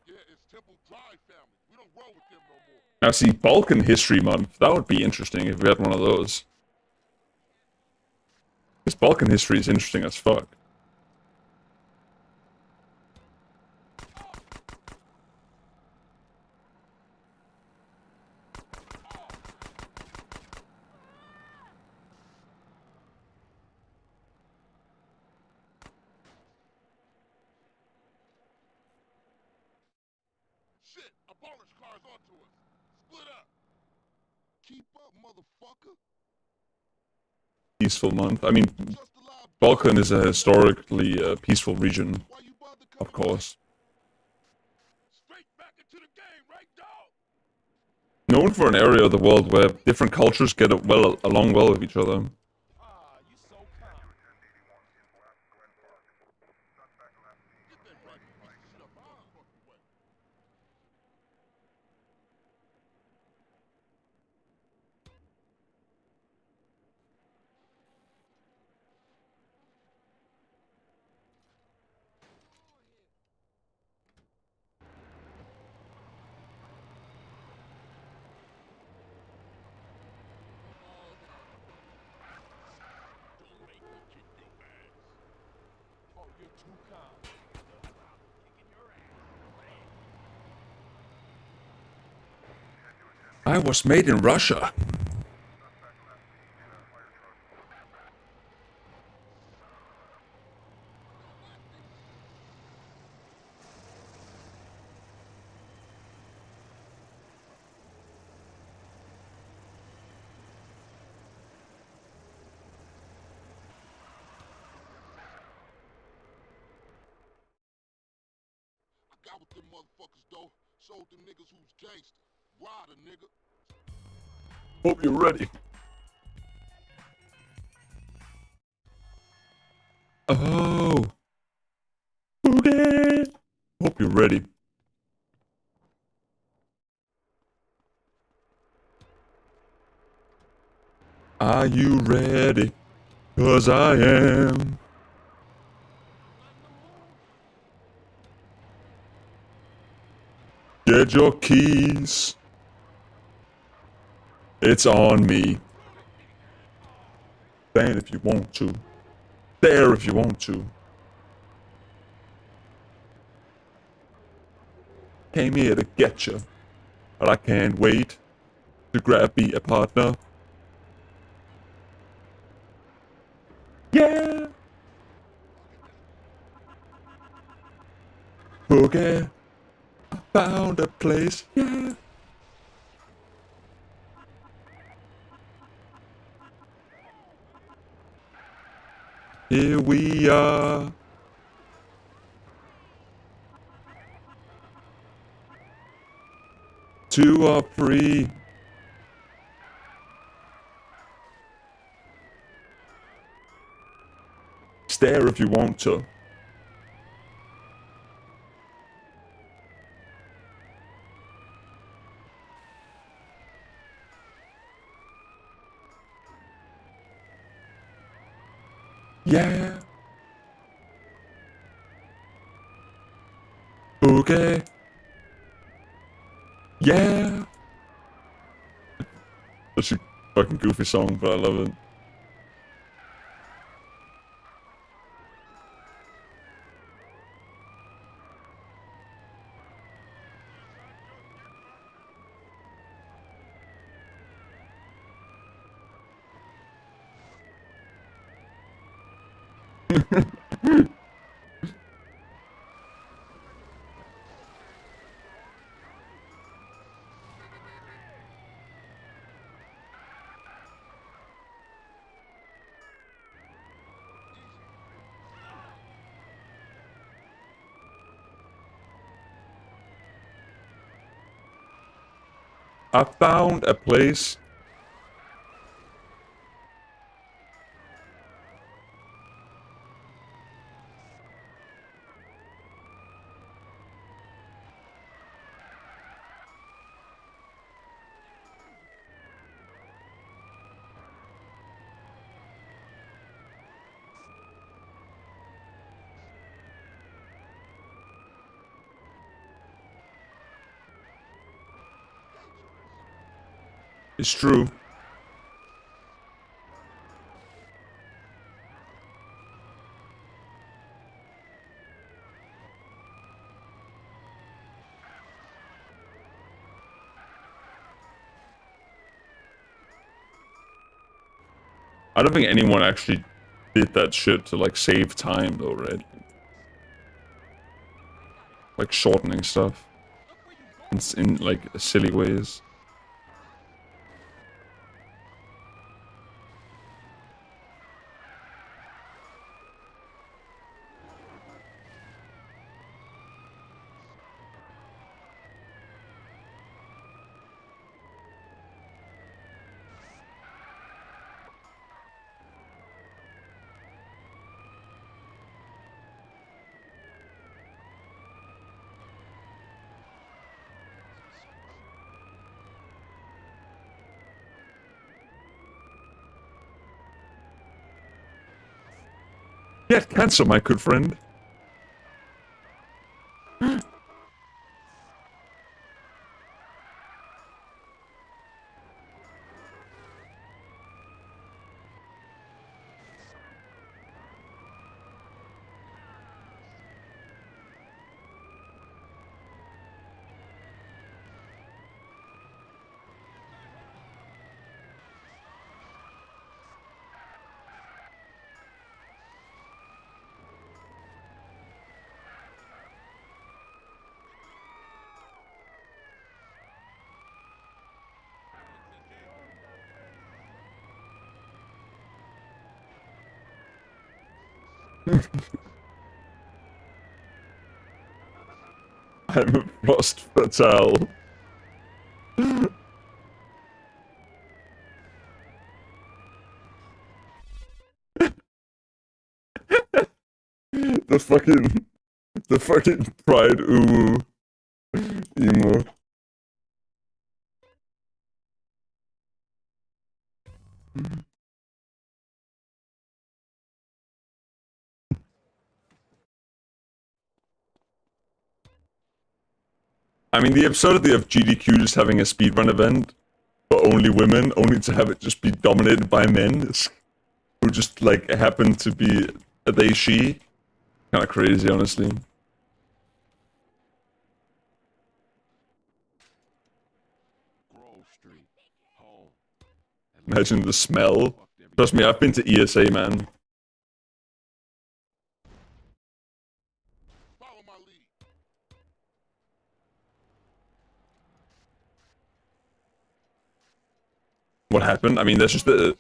Yeah, it's Temple Drive family. We don't roll with them no more. Now, see, Balkan History Month. That would be interesting if we had one of those. Because Balkan history is interesting as fuck. Shit, a bonus car's onto us. Split up. Keep up, motherfucker. Peaceful month. I mean, Just a liability. Balkan is a historically peaceful region, Why you bother of coming course. Straight back into the game, right, dog? Known for an area of the world where different cultures get along well with each other. Ah, you so kind. Get that rifle piece of shit up the motherfucking way. Don't make me kick your ass. Oh, you're too kind. Kicking your ass. I was made in Russia. I got with them motherfuckers, though. Showed them niggas who's gangster. Ride a nigga. Hope you're ready. Oh. Okay. Hope you're ready. Are you ready? 'Cause I am. Get your keys. It's on me. Stand if you want to. There if you want to. Came here to get you. But I can't wait to grab me a partner. Yeah! Okay. I found a place. Yeah! Here we are. Two or three. Stare if you want to. Yeah. Okay. Yeah. That's a fucking goofy song, but I love it. I found a place. It's true. I don't think anyone actually did that shit to like save time though, right? Like shortening stuff in like silly ways. Yeah, cancer, my good friend. I'm a frost fatale. The fucking pride uwu emo. I mean, the absurdity of GDQ just having a speedrun event for only women, only to have it just be dominated by men who just like happen to be a they she. Kind of crazy, honestly. Grove Street, home. Imagine the smell. Trust me, I've been to ESA, man. Follow my lead. What happened? I mean, that's just the